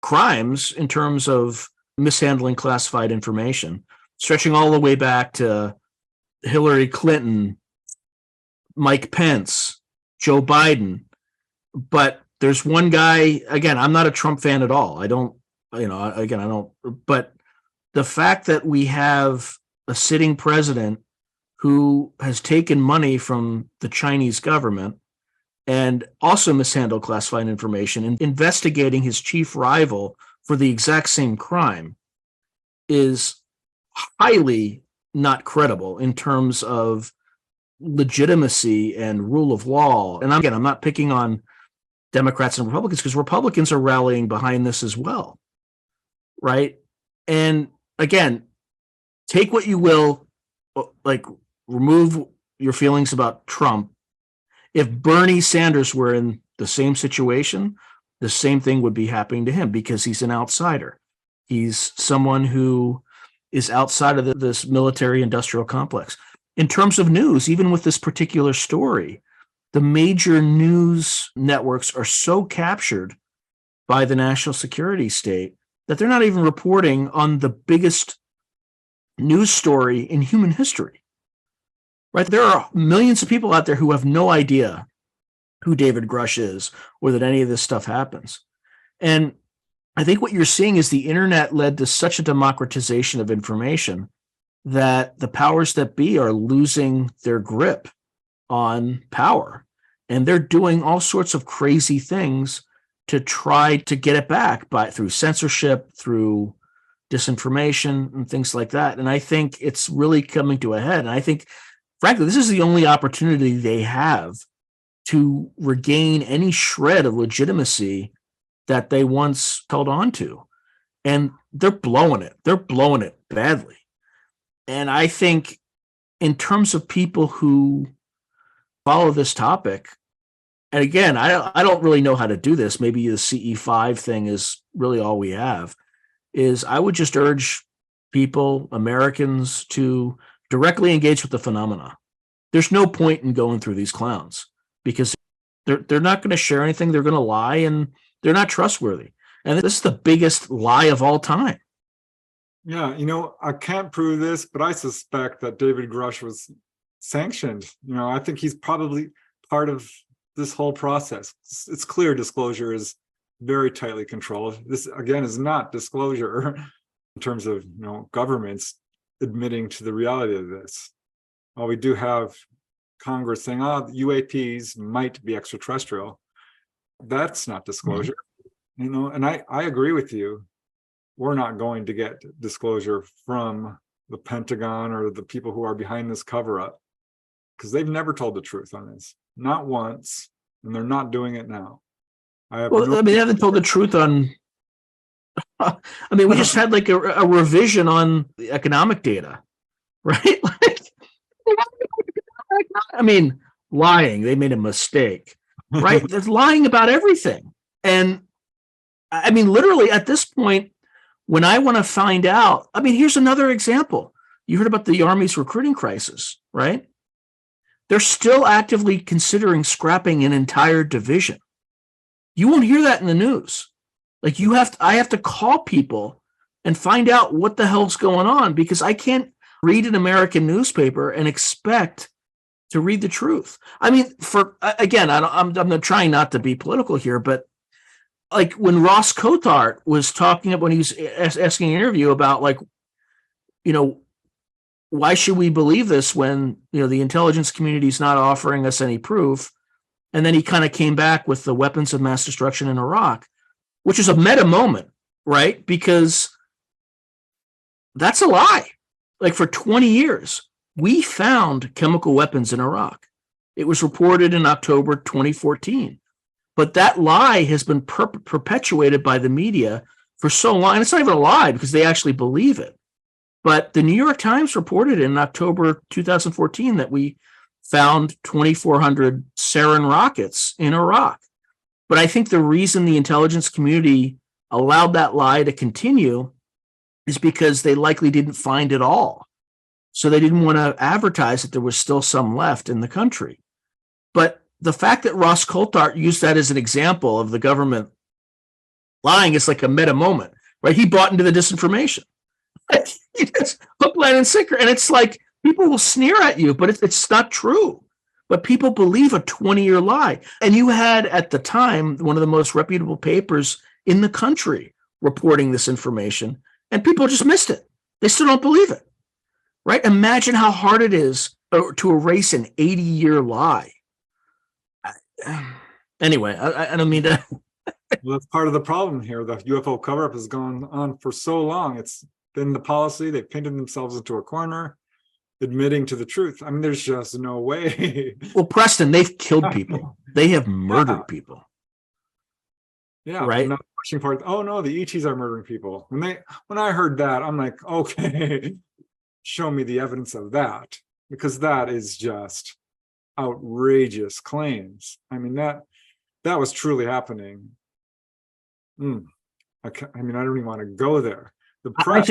crimes in terms of mishandling classified information, stretching all the way back to Hillary Clinton, Mike Pence, Joe Biden. But there's one guy, again, I'm not a Trump fan at all. I don't, but the fact that we have a sitting president who has taken money from the Chinese government and also mishandled classified information and investigating his chief rival for the exact same crime is highly not credible in terms of legitimacy and rule of law. And again, I'm not picking on Democrats and Republicans, because Republicans are rallying behind this as well, right? And again, take what you will, like remove your feelings about Trump. If Bernie Sanders were in the same situation, the same thing would be happening to him, because he's an outsider. He's someone who is outside of this military industrial complex. In terms of news, even with this particular story, the major news networks are so captured by the national security state that they're not even reporting on the biggest news story in human history, right? There are millions of people out there who have no idea who David Grusch is or that any of this stuff happens. And I think what you're seeing is the internet led to such a democratization of information that the powers that be are losing their grip on power. And they're doing all sorts of crazy things to try to get it back through censorship, through disinformation and things like that. And I think it's really coming to a head. And I think, frankly, this is the only opportunity they have to regain any shred of legitimacy that they once held on to. And they're blowing it. They're blowing it badly. And I think in terms of people who follow this topic, and again, I don't really know how to do this. Maybe the CE5 thing is really all we have. Is I would just urge people, Americans, to directly engage with the phenomena. There's no point in going through these clowns, because they're not going to share anything. They're going to lie, and they're not trustworthy. And this is the biggest lie of all time. Yeah, I can't prove this, but I suspect that David Grusch was sanctioned. I think he's probably part of this whole process. It's clear disclosure is very tightly controlled. This, again, is not disclosure in terms of, governments admitting to the reality of this. While we do have Congress saying, oh, the UAPs might be extraterrestrial, that's not disclosure. And I agree with you. We're not going to get disclosure from the Pentagon or the people who are behind this cover-up, because they've never told the truth on this, not once, and they're not doing it now. They haven't told the truth on. We just had like a revision on the economic data, right? Lying. They made a mistake, right? They're lying about everything, and literally at this point, when I want to find out, here's another example. You heard about the Army's recruiting crisis, right? They're still actively considering scrapping an entire division. You won't hear that in the news. Like I have to call people and find out what the hell's going on, because I can't read an American newspaper and expect to read the truth. I'm not trying not to be political here, but like when Ross Cotart was talking about, when he was asking an interview about why should we believe this when, the intelligence community is not offering us any proof? And then he kind of came back with the weapons of mass destruction in Iraq, which is a meta moment, right? Because that's a lie. Like for 20 years, we found chemical weapons in Iraq. It was reported in October 2014. But that lie has been perpetuated by the media for so long. And it's not even a lie because they actually believe it. But the New York Times reported in October 2014 that we found 2,400 sarin rockets in Iraq. But I think the reason the intelligence community allowed that lie to continue is because they likely didn't find it all. So they didn't want to advertise that there was still some left in the country. But the fact that Ross Coulthart used that as an example of the government lying is like a meta moment, right? He bought into the disinformation. It's hook, line, and sinker. And it's like people will sneer at you, but it's not true. But people believe a 20-year lie. And you had at the time one of the most reputable papers in the country reporting this information, and people just missed it. They still don't believe it, right? Imagine how hard it is to erase an 80-year lie. Anyway, I don't mean to. Well, that's part of the problem here. The UFO cover-up has gone on for so long. It's been the policy. They've painted themselves into a corner, admitting to the truth. There's just no way. Well, Preston, they've killed people. They have murdered people. Yeah, right. Not pushing part. Oh no, the ETs are murdering people. When I heard that, I'm like, okay, show me the evidence of that, because that is just outrageous claims. That was truly happening. I don't even want to go there. The press,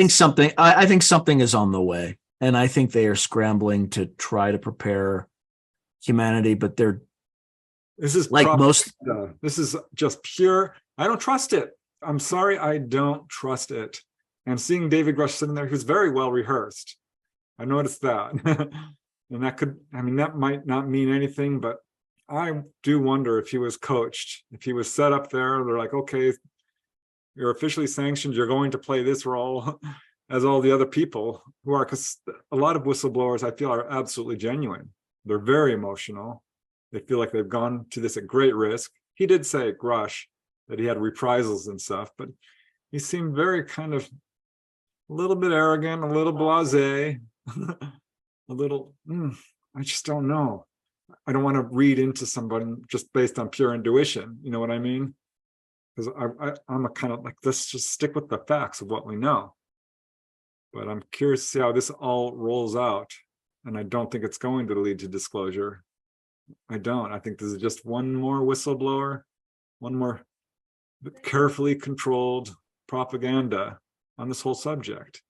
I think something is on the way, and I think they are scrambling to try to prepare humanity, but this is like most. This is just pure. I don't trust it. I'm sorry, I don't trust it. And seeing David Grusch sitting there, who's very well rehearsed, I noticed that, and that might not mean anything, but I do wonder if he was coached, if he was set up there. They're like, okay, you're officially sanctioned. You're going to play this role as all the other people who are, because a lot of whistleblowers I feel are absolutely genuine. They're very emotional. They feel like they've gone to this at great risk. He did say, Grush, that he had reprisals and stuff, but he seemed very kind of a little bit arrogant, a little blasé, a little, I just don't know. I don't want to read into somebody just based on pure intuition. You know what I mean? Because I'm a kind of like, let's just stick with the facts of what we know. But I'm curious to see how this all rolls out. And I don't think it's going to lead to disclosure. I don't. I think this is just one more whistleblower, one more carefully controlled propaganda on this whole subject.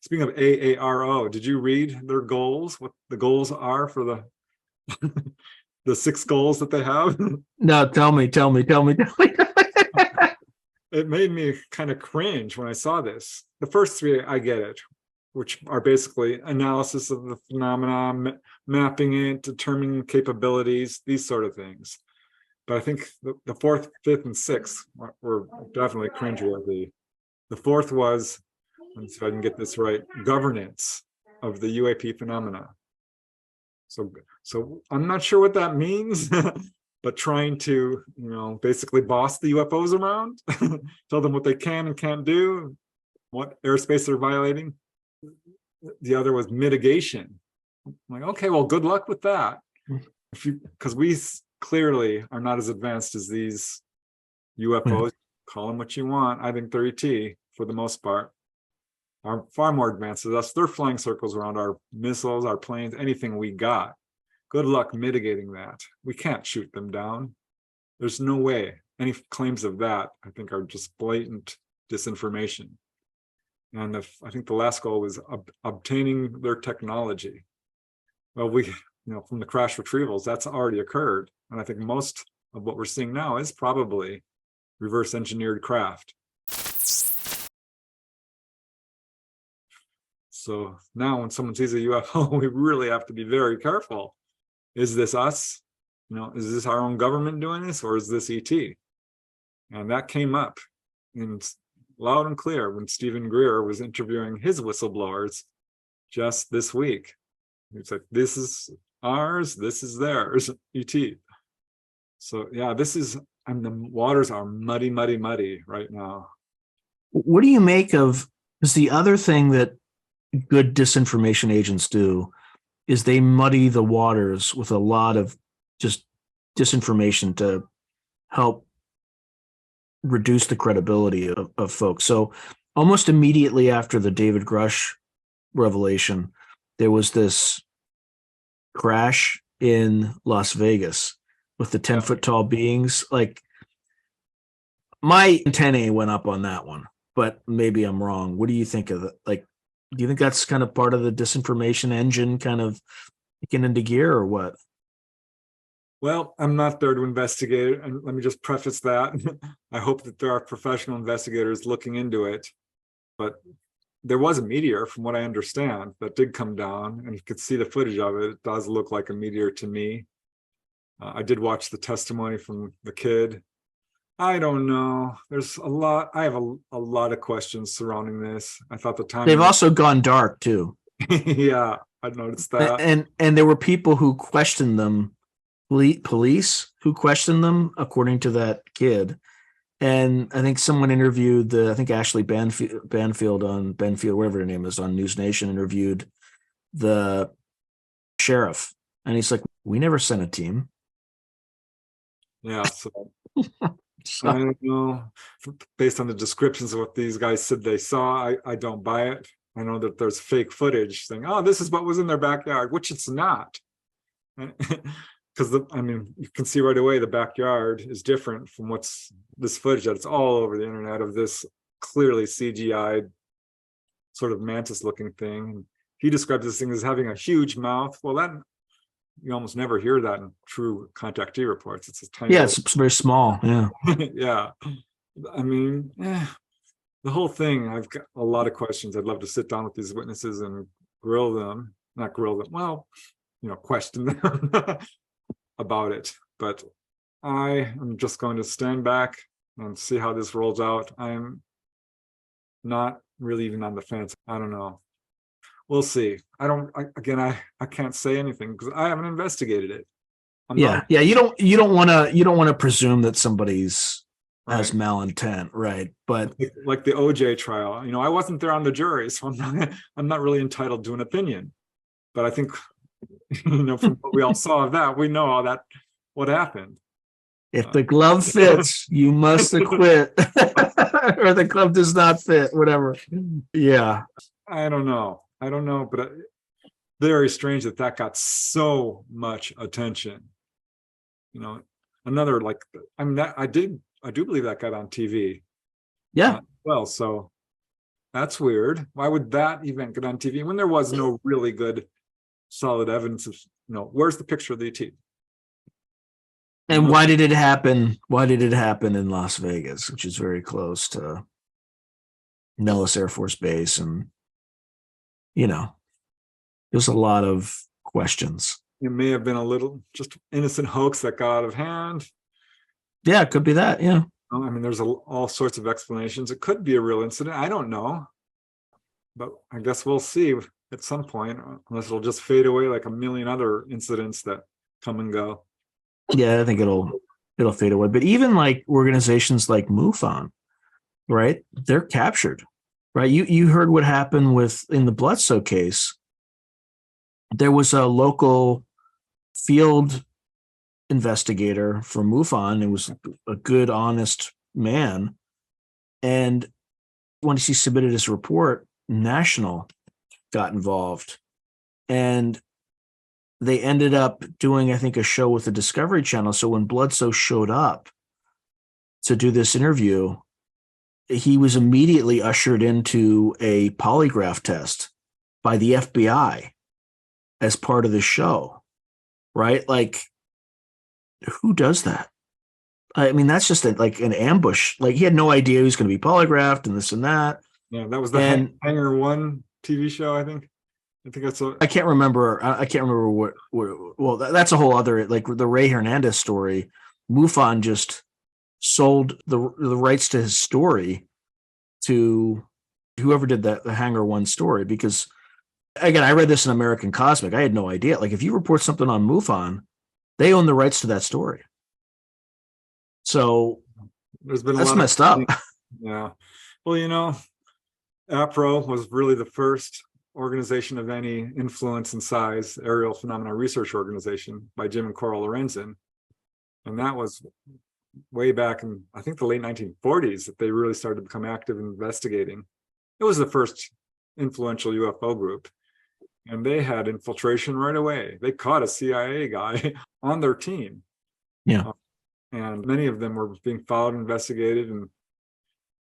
Speaking of AARO, did you read their goals? What the goals are for the the 6 goals that they have? No, tell me. It made me kind of cringe when I saw this. The first 3, I get it, which are basically analysis of the phenomenon, mapping it, determining capabilities, these sort of things. But I think the 4th, 5th, and 6th were definitely cringeworthy. The 4th was and so I can get this right, governance of the UAP phenomena. So I'm not sure what that means, but trying to, basically boss the UFOs around, tell them what they can and can't do, what airspace they're violating. The other was mitigation. I'm like, okay, well, good luck with that. Because we clearly are not as advanced as these UFOs. Call them what you want. I think they're ET for the most part. Are far more advanced than us. They're flying circles around our missiles, our planes, anything we got. Good luck mitigating that. We can't shoot them down. There's no way. Any claims of that, I think, are just blatant disinformation. And I think the last goal was obtaining their technology. Well, from the crash retrievals, that's already occurred. And I think most of what we're seeing now is probably reverse engineered craft. So now when someone sees a UFO, we really have to be very careful. Is this us? Is this our own government doing this, or is this ET? And that came up in loud and clear when Stephen Greer was interviewing his whistleblowers just this week. It's like, this is ours, this is theirs, ET. So yeah, and the waters are muddy, muddy, muddy right now. What do you make of, is the other thing that good disinformation agents do is they muddy the waters with a lot of just disinformation to help reduce the credibility of folks. So almost immediately after the David Grusch revelation, there was this crash in Las Vegas with the 10-foot tall beings. Like, my antennae went up on that one, but maybe I'm wrong. What do you think of it? Like, do you think that's kind of part of the disinformation engine kind of kicking into gear, or what? Well, I'm not there to investigate, and let me just preface that. I hope that there are professional investigators looking into it, but there was a meteor, from what I understand, that did come down, and you could see the footage of it. It does look like a meteor to me. I did watch the testimony from the kid. I don't know. There's a lot. I have a lot of questions surrounding this. I thought the time They've also gone dark too. Yeah, I noticed that. And there were people who questioned them, police who questioned them, according to that kid. And I think someone interviewed I think Ashley Banfield, whatever her name is, on News Nation, interviewed the sheriff. And he's like, we never sent a team. Yeah, so I don't know. Based on the descriptions of what these guys said they saw, I don't buy it. I know that there's fake footage saying, oh, this is what was in their backyard, which it's not. Because you can see right away the backyard is different from what's this footage that it's all over the internet of this clearly CGI'd sort of mantis looking thing. He describes this thing as having a huge mouth. Well, that you almost never hear that in true contactee reports. It's a tiny. Yeah, it's very small. Yeah. Yeah. The whole thing, I've got a lot of questions. I'd love to sit down with these witnesses and not grill them. Well, question them about it. But I am just going to stand back and see how this rolls out. I'm not really even on the fence. I don't know. We'll see. I can't say anything because I haven't investigated it. Yeah. You don't want to presume that somebody's has right. malintent, right? But like the OJ trial, I wasn't there on the jury, so I'm not really entitled to an opinion. But I think, from what we all saw of that, we know what happened. If the glove fits, you must acquit, or the glove does not fit, whatever. Yeah. I don't know, but very strange that got so much attention. Another I do believe that got on TV. Yeah. Well, so that's weird. Why would that event get on TV when there was no really good, solid evidence of, where's the picture of the ET? And why did it happen? Why did it happen in Las Vegas, which is very close to Nellis Air Force Base? And, there's a lot of questions. It may have been a little just innocent hoax that got out of hand. Yeah, it could be that. Yeah. There's all sorts of explanations. It could be a real incident. I don't know. but I guess we'll see at some point, unless it'll just fade away like a million other incidents that come and go. Yeah, I think it'll fade away. But even like organizations like MUFON, right? They're captured, right? You heard what happened with in the Bledsoe case. There was a local field investigator for MUFON. It was a good, honest man. And once he submitted his report, National got involved. And they ended up doing, I think, a show with the Discovery Channel. So when Bledsoe showed up to do this interview, he was immediately ushered into a polygraph test by the FBI as part of the show, right? Like, who does that? I mean, that's just like an ambush. Like, he had no idea he was going to be polygraphed and this and that. Yeah, that was the Hangar One TV show, I think. I think that's I can't remember. I can't remember what well, that's a whole other, like the Ray Hernandez story. MUFON just sold the rights to his story to whoever did the Hangar One story, because again, I read this in American Cosmic. I had no idea. Like, if you report something on MUFON, they own the rights to that story. So there's been that's messed up. Yeah. Well, APRO was really the first organization of any influence and size, Aerial Phenomena Research Organization, by Jim and Coral Lorenzen. And that was way back in, I think, the late 1940s that they really started to become active in investigating. It was the first influential UFO group. And they had infiltration right away. They caught a CIA guy on their team. Yeah. And many of them were being followed and investigated. And of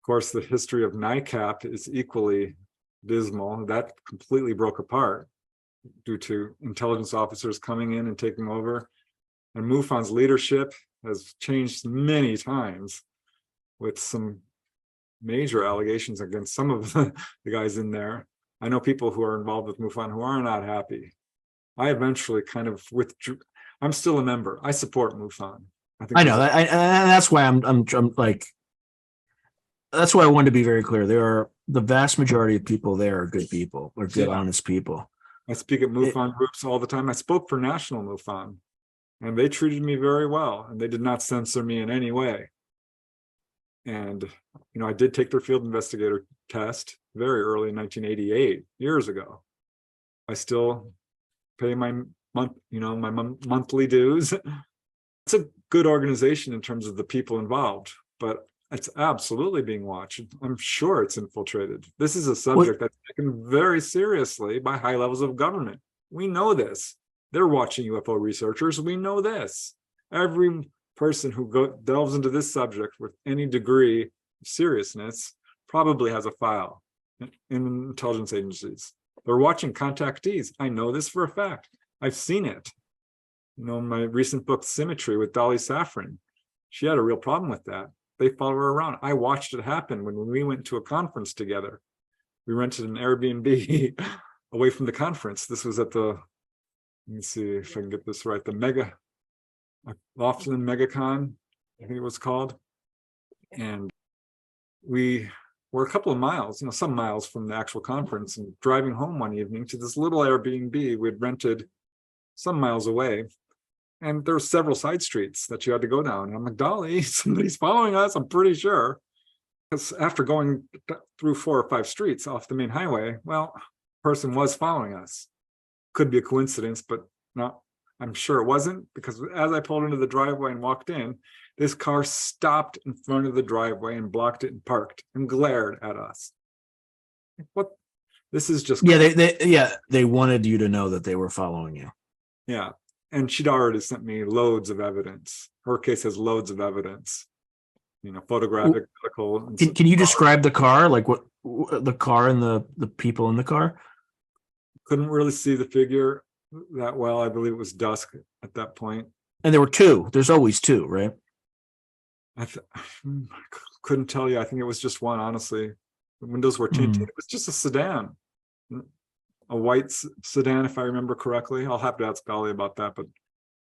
course, the history of NICAP is equally dismal. That completely broke apart due to intelligence officers coming in and taking over. And MUFON's leadership has changed many times, with some major allegations against some of the guys in there. I know people who are involved with MUFON who are not happy. I eventually kind of withdrew. I'm still a member. I support MUFON. I know that, and that's why I'm like, that's why I wanted to be very clear. There are the vast majority of people there are good people, or good, honest people. I speak at MUFON groups all the time. I spoke for National MUFON, and they treated me very well, and they did not censor me in any way. And I did take their field investigator test very early in 1988, years ago. I still pay my monthly dues. It's a good organization in terms of the people involved, but it's absolutely being watched. I'm sure it's infiltrated. This is a subject that's taken very seriously by high levels of government. We know this. They're watching UFO researchers. We know this. Every person who delves into this subject with any degree of seriousness probably has a file in intelligence agencies. They're watching contactees. I know this for a fact. I've seen it. My recent book, Symmetry, with Dolly Safran, she had a real problem with that. They follow her around. I watched it happen when we went to a conference together. We rented an Airbnb away from the conference. This was at the, let me see if I can get this right, the Laughlin MegaCon, I think it was called. And we were a couple of miles, some miles from the actual conference, and driving home one evening to this little Airbnb we'd rented some miles away. And there were several side streets that you had to go down. And I'm like, Dolly, somebody's following us, I'm pretty sure. Because after going through 4 or 5 streets off the main highway, well, a person was following us. Could be a coincidence, but no, I'm sure it wasn't, because as I pulled into the driveway and walked in, this car stopped in front of the driveway and blocked it and parked and glared at us. What? This is just... Yeah, they wanted you to know that they were following you. Yeah. And she'd already sent me loads of evidence. Her case has loads of evidence, photographic, medical. Can you describe the car? Like what the car and the people in the car? Couldn't really see the figure that well. I believe it was dusk at that point. And there were 2. There's always 2, right? I couldn't tell you. I think it was just one, honestly. The windows were tinted. It was just a sedan. A white sedan, if I remember correctly. I'll have to ask Dolly about that, but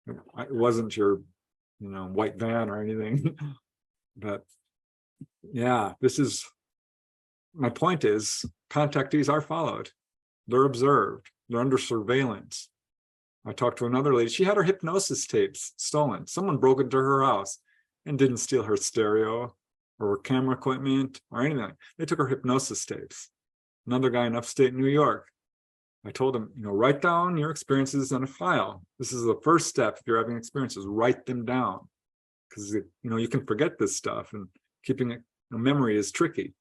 it wasn't your, white van or anything. But yeah, my point is, contactees are followed. They're observed. They're under surveillance. I talked to another lady. She had her hypnosis tapes stolen. Someone broke into her house and didn't steal her stereo or her camera equipment or anything. They took her hypnosis tapes. Another guy in upstate New York. I told him, write down your experiences in a file. This is the first step. If you're having experiences, write them down, because you can forget this stuff, and keeping it, memory is tricky,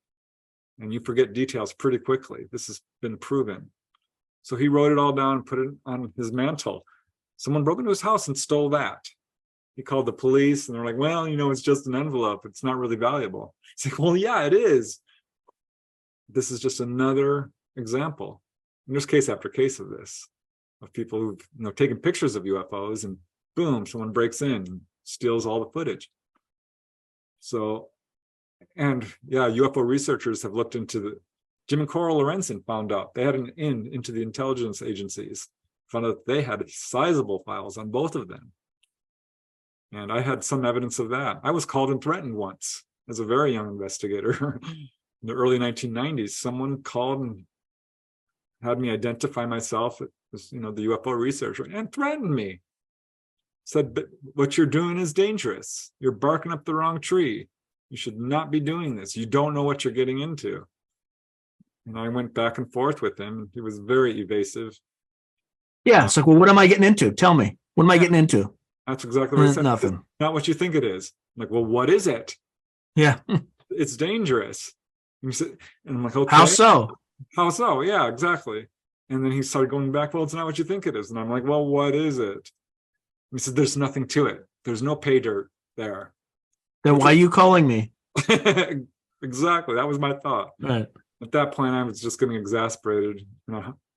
and you forget details pretty quickly. This has been proven. So he wrote it all down and put it on his mantle. Someone broke into his house and stole that. He called the police, and they're like, well, it's just an envelope. It's not really valuable. It's like, well, yeah, it is. This is just another example. And there's case after case of this, of people who've taken pictures of UFOs, and boom, someone breaks in and steals all the footage. So, and yeah, UFO researchers have looked into Jim and Coral Lorenzen found out they had an in into the intelligence agencies, found out they had sizable files on both of them. And I had some evidence of that. I was called and threatened once as a very young investigator in the early 1990s. Someone called and had me identify myself as, the UFO researcher, and threatened me. Said, but what you're doing is dangerous. You're barking up the wrong tree. You should not be doing this. You don't know what you're getting into. And I went back and forth with him. He was very evasive. Yeah, it's like, well, what am I getting into? Tell me. What am I getting into? That's exactly what I said. Nothing. Not what you think it is. I'm like, well, what is it? Yeah. It's dangerous. And I'm like, okay. How so? How so? Yeah, exactly. And then he started going back, well, it's not what you think it is. And I'm like, well, what is it? He said, there's nothing to it. There's no pay dirt there. Then why are you calling me? Exactly. That was my thought. Right. At that point, I was just getting exasperated.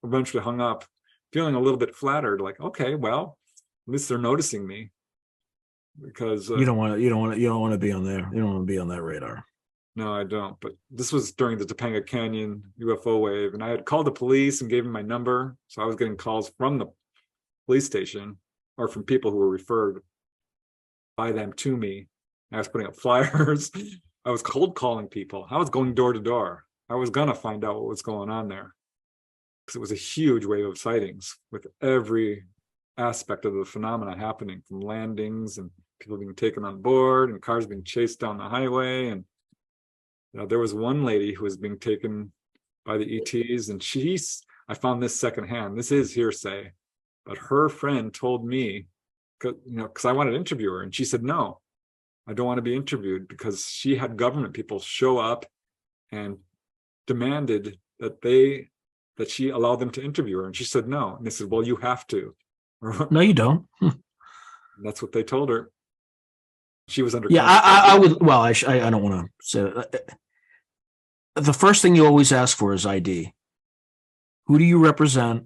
Eventually hung up, feeling a little bit flattered. Like, okay, well, at least they're noticing me. Because you don't want to be on there. You don't want to be on that radar. No, I don't. But this was during the Topanga Canyon UFO wave, and I had called the police and gave them my number. So I was getting calls from the police station or from people who were referred by them to me. I was putting up flyers. I was cold calling people. I was going door to door. I was going to find out what was going on there, because it was a huge wave of sightings with every aspect of the phenomena happening, from landings and people being taken on board and cars being chased down the highway. And there was one lady who was being taken by the ETs, and I found this secondhand. This is hearsay, but her friend told me, because I wanted to interview her, and she said, no, I don't want to be interviewed, because she had government people show up and demanded that she allow them to interview her. And she said, no. And they said, well, you have to. No, you don't. That's what they told her. She was under. Yeah, I would. Well, I don't want to say that. The first thing you always ask for is ID. Who do you represent?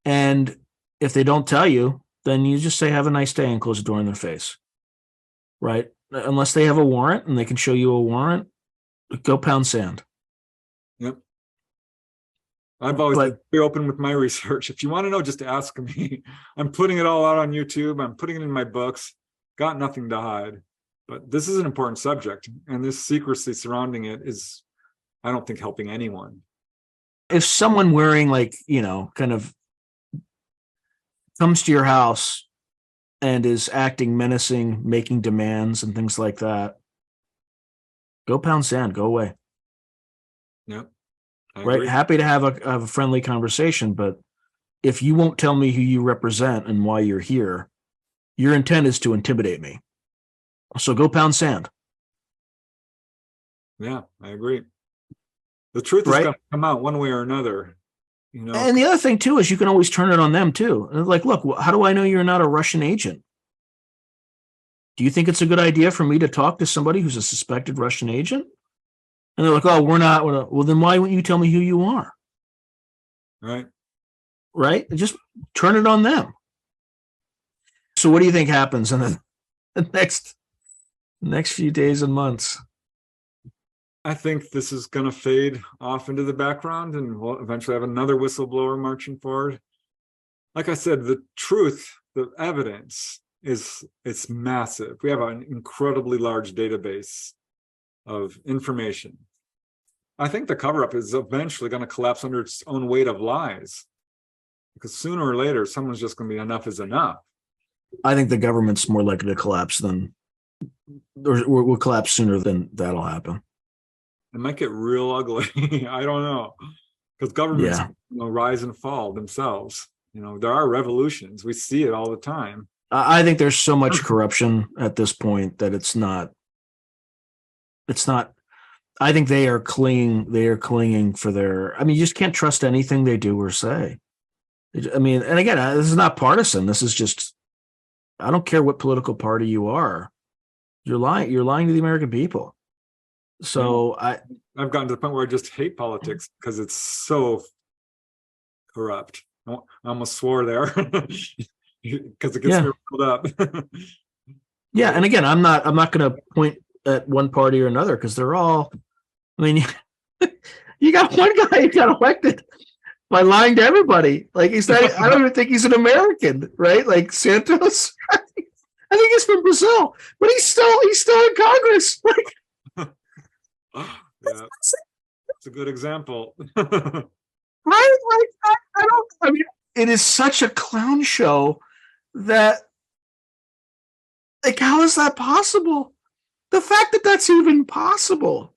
And if they don't tell you, then you just say, have a nice day, and close the door in their face. Right? Unless they have a warrant and they can show you a warrant, go pound sand. Yep. I've always been very open with my research. If you want to know, just ask me. I'm putting it all out on YouTube. I'm putting it in my books. Got nothing to hide. But this is an important subject, and this secrecy surrounding it is, I don't think, helping anyone. If someone wearing, kind of comes to your house and is acting menacing, making demands and things like that, go pound sand, go away. Yep. Right. Happy to have a friendly conversation, but if you won't tell me who you represent and why you're here, your intent is to intimidate me. So go pound sand. Yeah, I agree. The truth is going to come out one way or another. And the other thing too is you can always turn it on them too. Like, look, how do I know you're not a Russian agent? Do you think it's a good idea for me to talk to somebody who's a suspected Russian agent? And they're like, oh, we're not. Well, then why wouldn't you tell me who you are? Right. Right? Just turn it on them. So what do you think happens in the next few days and months? I think this is going to fade off into the background, and we'll eventually have another whistleblower marching forward. Like I said, the truth, the evidence it's massive. We have an incredibly large database of information. I think the cover-up is eventually going to collapse under its own weight of lies, because sooner or later, someone's just going to be enough is enough. I think the government's more likely to collapse than, or will collapse sooner than that'll happen. It might get real ugly. I don't know, because governments Yeah. rise and fall themselves. There are revolutions. We see it all the time. I think there's so much corruption at this point that it's not. I think they are clinging for their. I mean, you just can't trust anything they do or say. I mean, and again, this is not partisan. This is just. I don't care what political party you are. You're lying. You're lying to the American people. So I've gotten to the point where I just hate politics because it's so corrupt. I almost swore there because it gets me riled up. Yeah, and again, I'm not going to point at one party or another because they're all. I mean, you got one guy who got elected by lying to everybody. Like he's not. I don't even think he's an American, right? Like Santos. I think he's from Brazil, but he's still in Congress. Like, yeah, it's a good example. Right? Like I mean, it is such a clown show that, like, how is that possible? The fact that that's even possible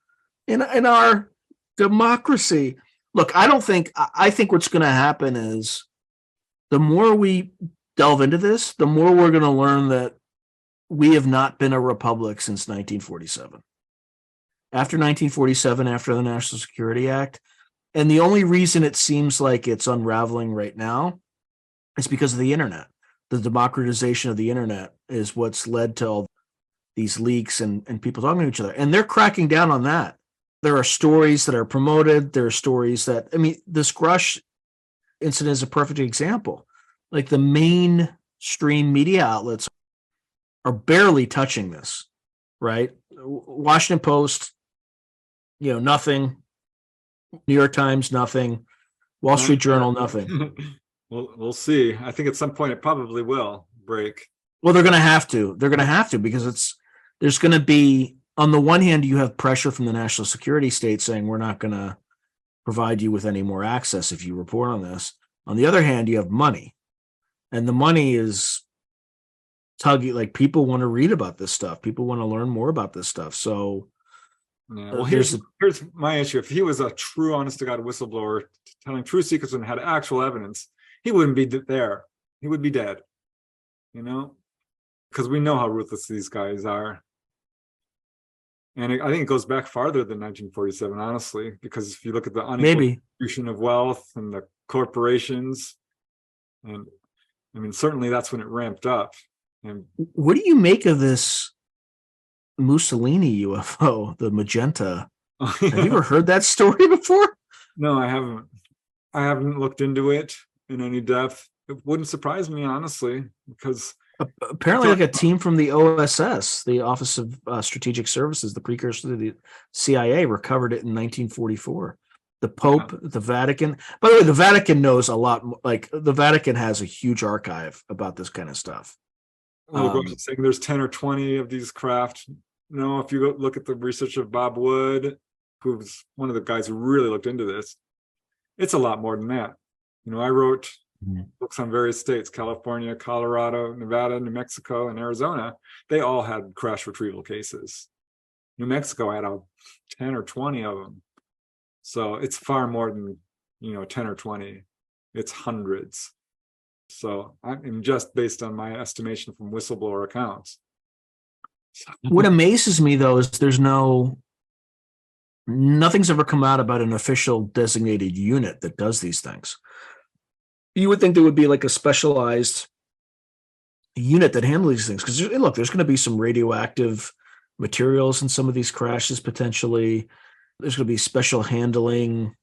in our democracy. Look, I think what's going to happen is the more we delve into this, the more we're going to learn that we have not been a republic since 1947. After 1947, after the National Security Act, and the only reason it seems like it's unraveling right now is because of the internet. The democratization of the internet is what's led to all these leaks and people talking to each other. And they're cracking down on that. There are stories that are promoted. There are stories that, I mean, this Grush incident is a perfect example. Like the mainstream media outlets are barely touching this, right? Washington Post, nothing. New York Times, nothing. Wall Street Journal, nothing. We'll see. I think at some point it probably will break. Well, they're going to have to. They're going to have to because there's going to be, on the one hand, you have pressure from the national security state saying we're not going to provide you with any more access if you report on this. On the other hand, you have money, and the money is tuggy. Like people want to read about this stuff. People want to learn more about this stuff. So. Yeah, well, here's my issue. If he was a true, honest-to-God whistleblower telling true secrets and had actual evidence, he wouldn't be there. He would be dead, because we know how ruthless these guys are. And I think it goes back farther than 1947, honestly, because if you look at the unequal distribution of wealth and the corporations, and I mean, certainly that's when it ramped up. And what do you make of this Mussolini UFO, the magenta? Have you ever heard that story before? No, I haven't. I haven't looked into it in any depth. It wouldn't surprise me, honestly, because apparently like a team from the OSS, the Office of Strategic Services, the precursor to the CIA, recovered it in 1944. The Pope, the Vatican. By the way, the Vatican knows a lot. Like the Vatican has a huge archive about this kind of stuff. Saying there's 10 or 20 of these craft. No, if you look at the research of Bob Wood, who's one of the guys who really looked into this, it's a lot more than that. I wrote books on various states: California, Colorado, Nevada, New Mexico, and Arizona. They all had crash retrieval cases. New Mexico had 10 or 20 of them. So it's far more than 10 or 20. It's hundreds. So I'm just based on my estimation from whistleblower accounts. What amazes me, though, is nothing's ever come out about an official designated unit that does these things. You would think there would be like a specialized unit that handles these things. Because look, there's going to be some radioactive materials in some of these crashes potentially. There's going to be special handling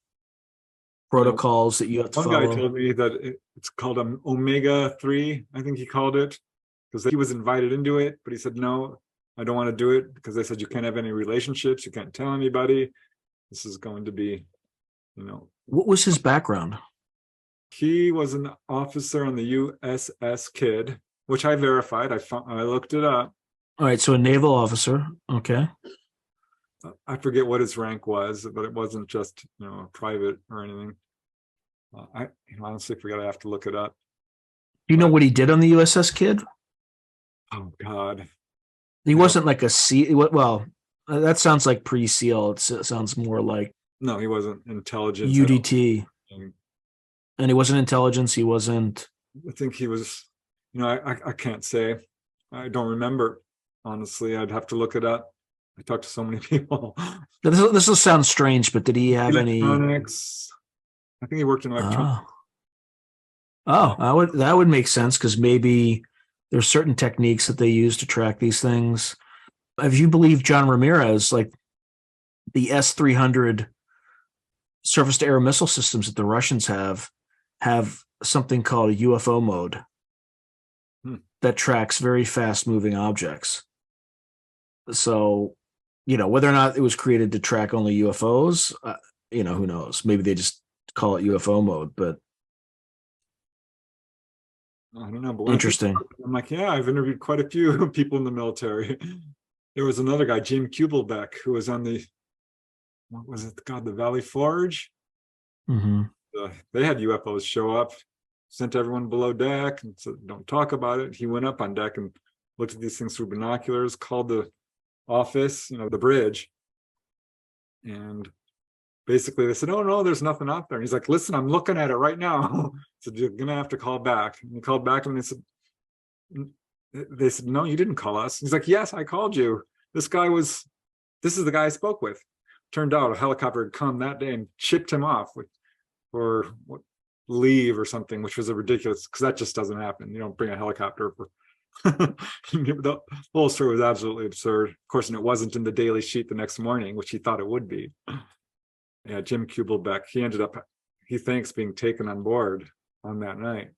protocols that you have to follow. One guy told me that it's called Omega-3, I think he called it, because he was invited into it, but he said, no, I don't want to do it because they said you can't have any relationships, you can't tell anybody. This is going to be, What was his background? He was an officer on the USS Kidd, which I verified. I looked it up. All right, so a naval officer. Okay. I forget what his rank was, but it wasn't just, private or anything. I honestly forget. I have to look it up. Do you know But, what he did on the USS Kidd? oh God, He I don't. wasn't like a sea. Well, that sounds like pre-SEAL. It sounds more like No, he wasn't intelligence. I don't UDT, think. and he wasn't intelligence. He wasn't. I think he was. I can't say. I don't remember. Honestly, I'd have to look it up. I talked to so many people. This will sound strange, but did he have any? Electronics. I think he worked in electronics. Oh, that would make sense because maybe there's certain techniques that they use to track these things. If you believe John Ramirez, like the S-300 surface-to-air missile systems that the Russians have something called a UFO mode that tracks very fast-moving objects. So, whether or not it was created to track only UFOs, who knows? Maybe they just call it UFO mode, but I don't know. But when interesting. I'm like, yeah, I've interviewed quite a few people in the military. There was another guy, Jim Kubelbeck, who was on what was it? God, the Valley Forge. Mm-hmm. They had UFOs show up, sent everyone below deck and said, don't talk about it. He went up on deck and looked at these things through binoculars, called the office, the bridge. And basically they said, oh no, there's nothing out there. And he's like, listen, I'm looking at it right now. So you're gonna have to call back. And he called back and they said, no, you didn't call us. He's like, yes, I called you. This is the guy I spoke with. Turned out a helicopter had come that day and shipped him off for leave or something, which was a ridiculous, because that just doesn't happen. You don't bring a helicopter for the whole story was absolutely absurd. Of course, and it wasn't in the Daily Sheet the next morning, which he thought it would be. Yeah, Jim Kubelbeck, he thanks being taken on board on that night,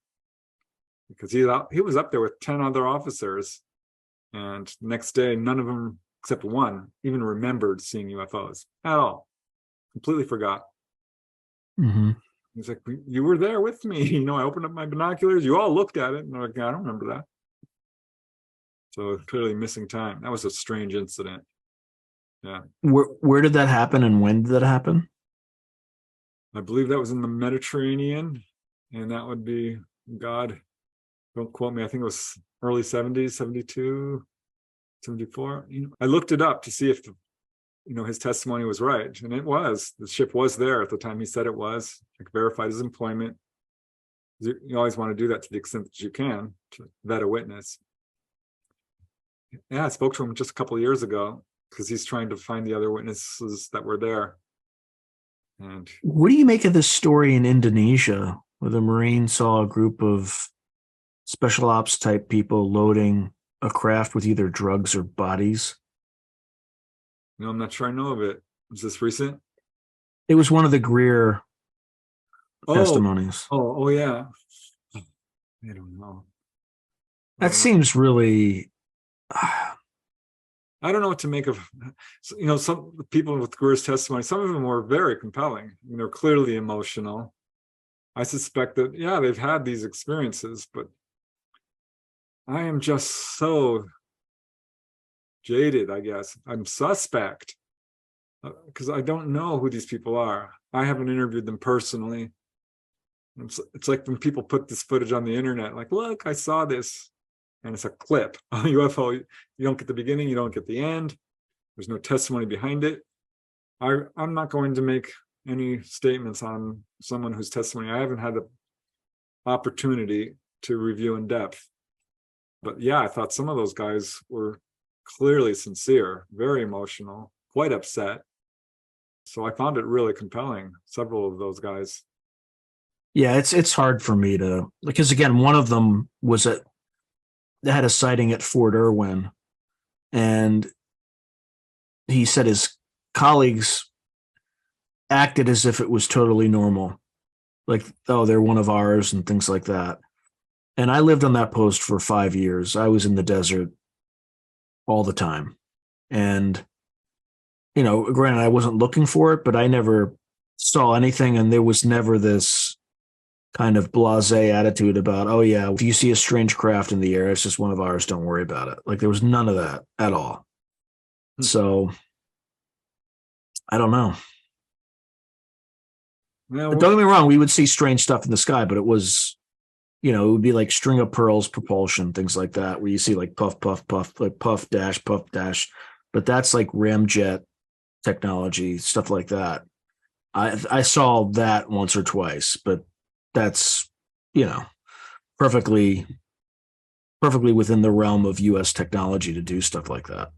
because he was up there with 10 other officers, and the next day none of them except one even remembered seeing UFOs at all. Completely forgot. Mm-hmm. He's like, you were there with me. I opened up my binoculars, you all looked at it, and they're like, I don't remember that. So clearly missing time. That was a strange incident. Yeah. Where did that happen, and when did that happen? I believe that was in the Mediterranean, and that would be, God, don't quote me, I think it was early 70s, 72, 74. I looked it up to see if his testimony was right, and it was. The ship was there at the time he said it was. Verified his employment. You always want to do that to the extent that you can to vet a witness. Yeah, I spoke to him just a couple of years ago because he's trying to find the other witnesses that were there. And what do you make of this story in Indonesia, where the Marine saw a group of special ops type people loading a craft with either drugs or bodies? I'm not sure I know of it. Was this recent? It was one of the Greer testimonies. Oh, yeah. I don't know. That seems really. I don't know what to make of. Some people with Grush's testimony, some of them were very compelling. They're clearly emotional. I suspect that, yeah, they've had these experiences, but I am just so jaded, I guess. I'm suspect because I don't know who these people are. I haven't interviewed them personally. It's like when people put this footage on the internet, like, look, I saw this. And it's a clip, a UFO. You don't get the beginning, you don't get the end. There's no testimony behind it. I'm not going to make any statements on someone whose testimony I haven't had the opportunity to review in depth. But yeah, I thought some of those guys were clearly sincere, very emotional, quite upset. So I found it really compelling, several of those guys. Yeah, it's hard for me to, because again, one of them they had a sighting at Fort Irwin, and he said his colleagues acted as if it was totally normal. Like, oh, they're one of ours and things like that. And I lived on that post for 5 years. I was in the desert all the time. And, granted, I wasn't looking for it, but I never saw anything. And there was never this kind of blasé attitude about, oh yeah, if you see a strange craft in the air, it's just one of ours, don't worry about it. Like, there was none of that at all. So I don't know. Yeah, Don't get me wrong, we would see strange stuff in the sky, but it was, it would be like string of pearls propulsion, things like that, where you see like puff, puff, puff, like puff dash, but that's like ramjet technology, stuff like that. I saw that once or twice, but that's, perfectly within the realm of US technology to do stuff like that.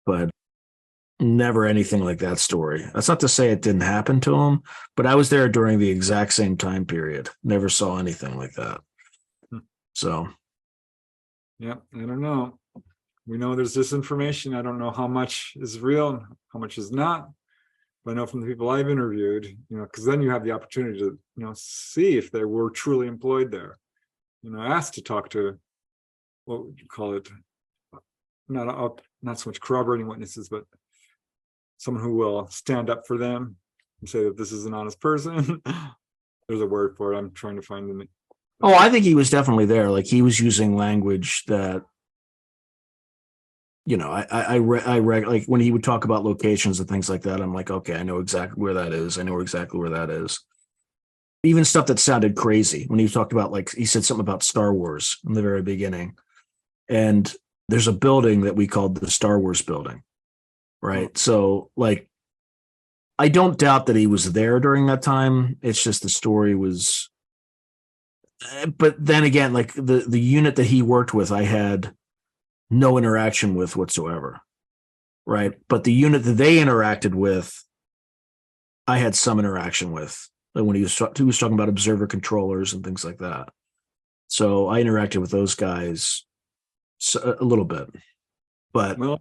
But never anything like that story. That's not to say it didn't happen to him, but I was there during the exact same time period. Never saw anything like that. So, yeah, I don't know. We know there's disinformation. I don't know how much is real and how much is not. But I know from the people I've interviewed, because then you have the opportunity to, see if they were truly employed there. Asked to talk to, what would you call it? Not so much corroborating witnesses, but someone who will stand up for them and say that this is an honest person. There's a word for it. I'm trying to find them. oh, I think he was definitely there. Like he was using language that, I read like when he would talk about locations and things like that. I'm like, okay, I know exactly where that is. I know exactly where that is. Even stuff that sounded crazy when he talked about, like, he said something about Star Wars in the very beginning. And there's a building that we called the Star Wars building. Right. Oh. So, like, I don't doubt that he was there during that time. It's just the story was. But then again, like the unit that he worked with, I had no interaction with whatsoever. Right. But the unit that they interacted with, I had some interaction with. Like when he was talking about observer controllers and things like that. So I interacted with those guys a little bit. But well,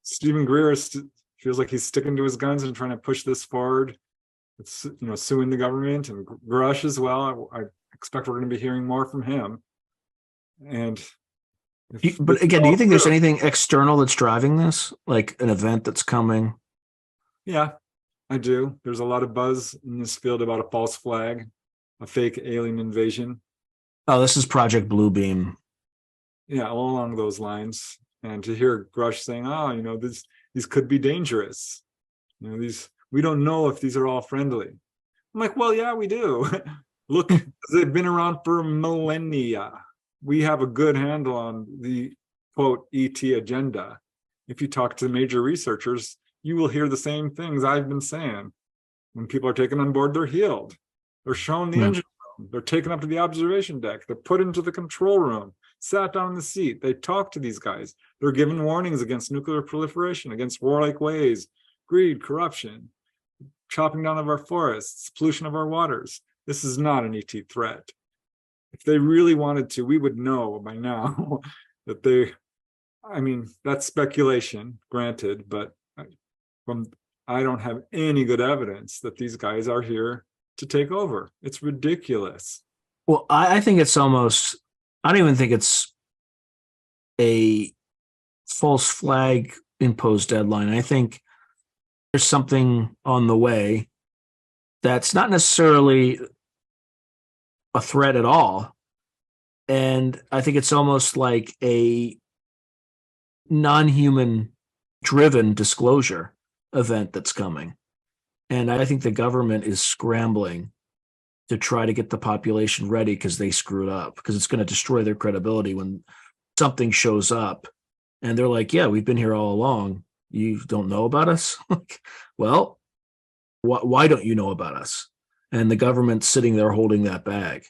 Stephen Greer feels like he's sticking to his guns and trying to push this forward. It's, suing the government, and Grush as well. I expect we're going to be hearing more from him. And but again, do you think there's anything external that's driving this, like an event that's coming? Yeah, I do. There's a lot of buzz in this field about a false flag, a fake alien invasion. Oh, this is Project Bluebeam. Yeah, all along those lines. And to hear Grush saying, "Oh, these could be dangerous. We don't know if these are all friendly." I'm like, well, yeah, we do. Look, they've been around for millennia. We have a good handle on the quote ET agenda. If you talk to major researchers, you will hear the same things I've been saying. When people are taken on board, they're healed. They're shown the engine room. They're taken up to the observation deck. They're put into the control room, sat down in the seat. They talk to these guys. They're given warnings against nuclear proliferation, against warlike ways, greed, corruption, chopping down of our forests, pollution of our waters. This is not an ET threat. If they really wanted to, we would know by now that that's speculation, granted, but I don't have any good evidence that these guys are here to take over. It's ridiculous. Well, I think it's almost, I don't even think it's a false flag imposed deadline. I think there's something on the way that's not necessarily a threat at all. And I think it's almost like a non-human driven disclosure event that's coming. And I think the government is scrambling to try to get the population ready because they screwed up, because it's going to destroy their credibility when something shows up and they're like, yeah, we've been here all along. You don't know about us? Well, why don't you know about us? And the government's sitting there holding that bag,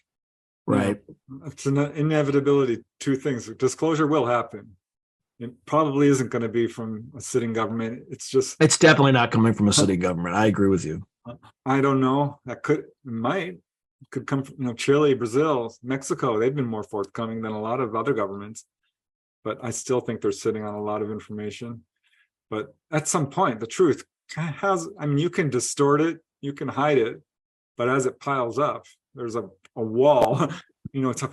right? Yeah, it's an inevitability. Two things. Disclosure will happen. It probably isn't going to be from a sitting government. It's definitely not coming from a sitting government. I agree with you. I don't know. Could come from, Chile, Brazil, Mexico. They've been more forthcoming than a lot of other governments. But I still think they're sitting on a lot of information. But at some point, the truth you can distort it, you can hide it, but as it piles up, there's a wall, it's a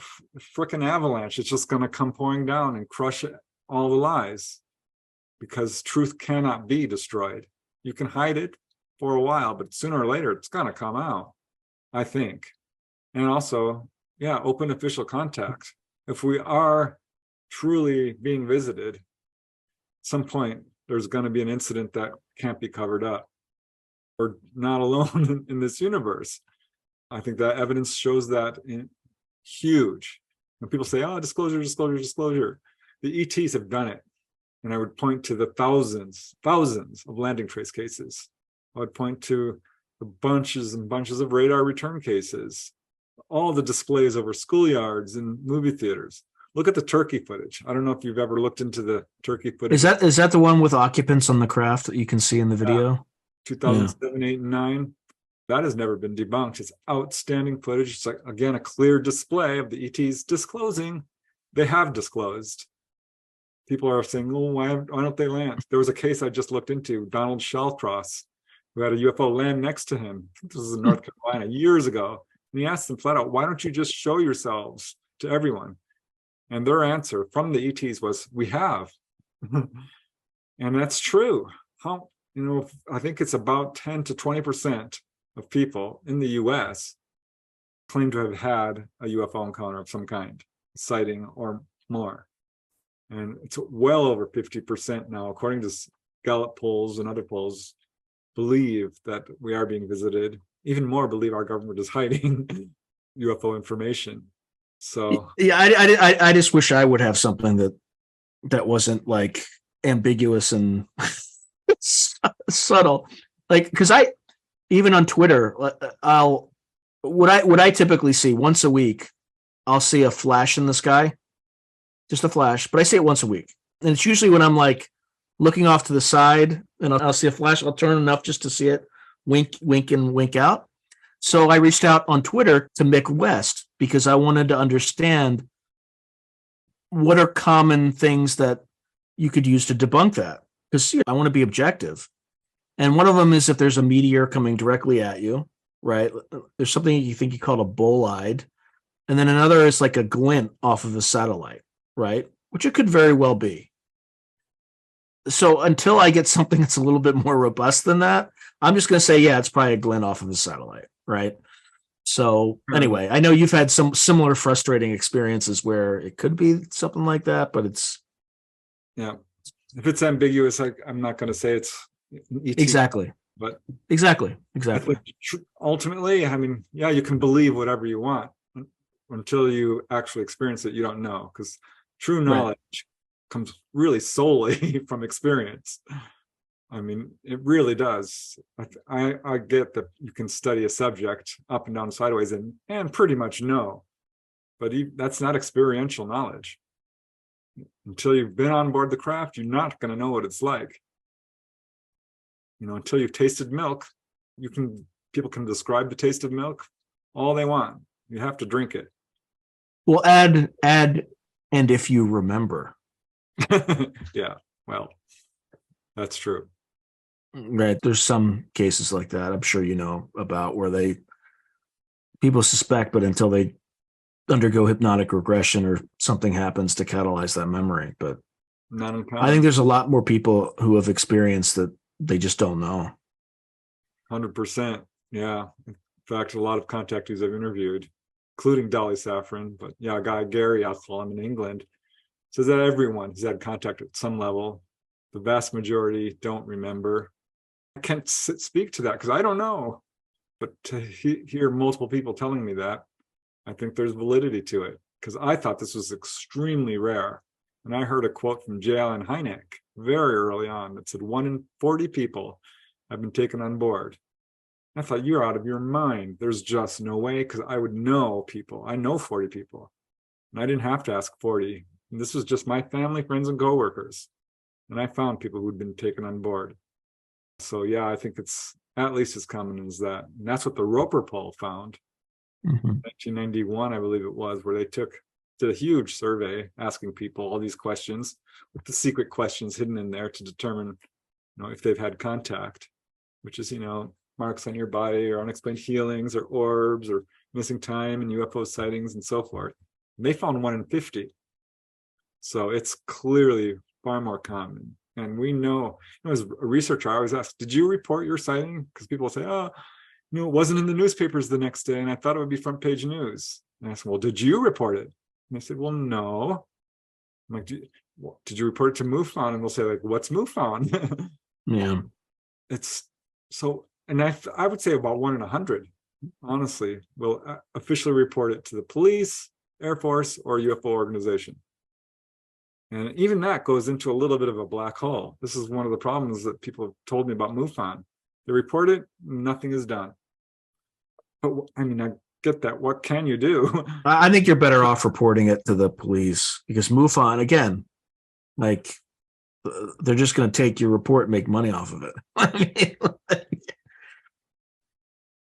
freaking avalanche. It's just going to come pouring down and crush all the lies, because truth cannot be destroyed. You can hide it for a while, but sooner or later, it's going to come out, I think. And also, open official contact. If we are truly being visited, at some point, there's going to be an incident that can't be covered up. we're not alone in this universe. I think that evidence shows that in huge. When people say, oh, disclosure, disclosure, disclosure, the ETs have done it. And I would point to the thousands of landing trace cases. I would point to the bunches and bunches of radar return cases, all the displays over schoolyards and movie theaters. Look at the turkey footage. I don't know if you've ever looked into the turkey footage. Is that the one with occupants on the craft that you can see in the video? 2007, 8, and 9. That has never been debunked. It's outstanding footage. It's like, again, a clear display of the ETs disclosing. They have disclosed. People are saying, oh, why don't they land? There was a case I just looked into, Donald Shallcross, who had a UFO land next to him. This was in North Carolina years ago. And he asked them flat out, why don't you just show yourselves to everyone? And their answer from the ETs was, we have. And that's true. How, I think it's about 10 to 20% of people in the US claim to have had a UFO encounter of some kind, sighting or more. And it's well over 50% now, according to Gallup polls and other polls, believe that we are being visited. Even more believe our government is hiding UFO information. So yeah, I just wish I would have something that wasn't like ambiguous and subtle, like, because even on Twitter, what I typically see once a week, I'll see a flash in the sky, just a flash, but I see it once a week, and it's usually when I'm like looking off to the side, and I'll see a flash. I'll turn enough just to see it, wink and wink out. So I reached out on Twitter to Mick West because I wanted to understand what are common things that you could use to debunk that, because I want to be objective. And one of them is if there's a meteor coming directly at you, right? There's something you think you call a bolide. And then another is like a glint off of a satellite, right? Which it could very well be. So until I get something that's a little bit more robust than that, I'm just going to say, yeah, it's probably a glint off of a satellite, right? So anyway, I know you've had some similar frustrating experiences where it could be something like that, but it's... Yeah. If it's ambiguous, I'm not going to say it's ET, exactly. But exactly. Ultimately, I mean, yeah, you can believe whatever you want until you actually experience it. You don't know, because true knowledge comes really solely from experience. I mean, it really does. I get that you can study a subject up and down sideways and pretty much know, but that's not experiential knowledge. Until you've been on board the craft, you're not going to know what it's like. Until you've tasted milk, people can describe the taste of milk all they want. You have to drink it. Well, add, and if you remember. Yeah, well, that's true. Right. There's some cases like that, I'm sure you know about, where people suspect, but until they undergo hypnotic regression or something happens to catalyze that memory. But not uncommon. I think there's a lot more people who have experienced that they just don't know. 100%. Yeah. In fact, a lot of contactees I've interviewed, including Dolly Saffron, but yeah, a guy, Gary, I'll call him, in England, says that everyone has had contact at some level. The vast majority don't remember. I can't speak to that because I don't know, but to hear multiple people telling me that, I think there's validity to it, because I thought this was extremely rare. And I heard a quote from J. Allen Hynek very early on that said 1 in 40 people have been taken on board. I thought, you're out of your mind. There's just no way, because I would know people. I know 40 people, and I didn't have to ask 40. And this was just my family, friends, and coworkers. And I found people who'd been taken on board. So yeah, I think it's at least as common as that. And that's what the Roper poll found. 1991, I believe it was, where they did a huge survey asking people all these questions, with the secret questions hidden in there to determine, if they've had contact, which is, marks on your body or unexplained healings or orbs or missing time and UFO sightings and so forth. And they found 1 in 50. So it's clearly far more common. And we know, as a researcher, I always ask, did you report your sighting? Because people say, oh, it wasn't in the newspapers the next day, and I thought it would be front page news. And I said, well, did you report it? And they said, well, no. I'm like, did you report it to MUFON? And they'll say, like, what's MUFON? Yeah. It's so and I would say about 1 in 100, honestly, will officially report it to the police, Air Force, or UFO organization. And even that goes into a little bit of a black hole. This is one of the problems that people have told me about MUFON. They report it, nothing is done. But I mean, I get that. What can you do? I think you're better off reporting it to the police, because MUFON, again, like, they're just going to take your report and make money off of it. I mean,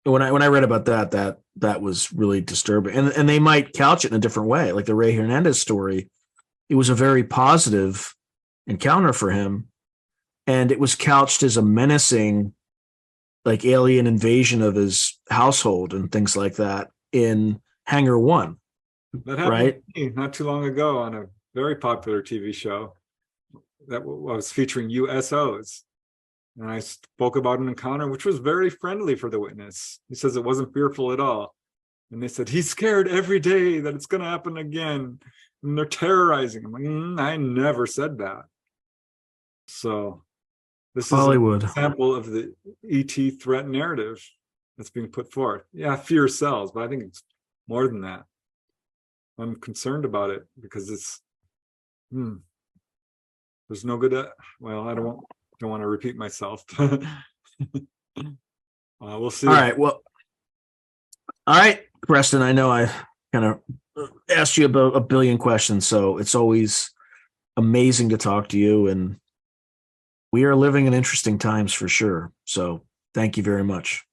when I read about that was really disturbing, and they might couch it in a different way, like the Ray Hernandez story. It was a very positive encounter for him, and it was couched as a menacing, like, alien invasion of his household and things like that in Hangar One. That happened Right? to me not too long ago on a very popular TV show that was featuring USOs. And I spoke about an encounter which was very friendly for the witness. He says it wasn't fearful at all. And they said, he's scared every day that it's going to happen again. And they're terrorizing him. Like, I never said that. So this is Hollywood. an example of the ET threat narrative that's being put forth. Yeah, fear sells, but I think it's more than that. I'm concerned about it because it's, there's no good, well, I don't want to repeat myself. We'll see. All right. Well, all right, Preston, I know I kind of asked you about a billion questions, so it's always amazing to talk to you, and we are living in interesting times for sure. So thank you very much.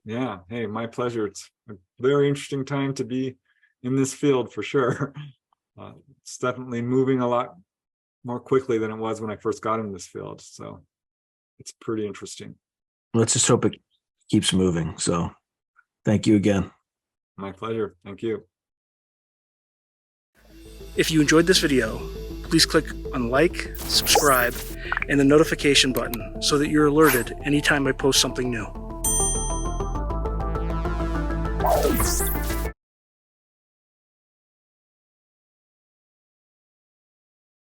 Yeah. Hey, my pleasure. It's a very interesting time to be in this field for sure. It's definitely moving a lot more quickly than it was when I first got in this field. So it's pretty interesting. Let's just hope it keeps moving. So thank you again. My pleasure. Thank you. If you enjoyed this video, please click on like, subscribe, and the notification button so that you're alerted anytime I post something new.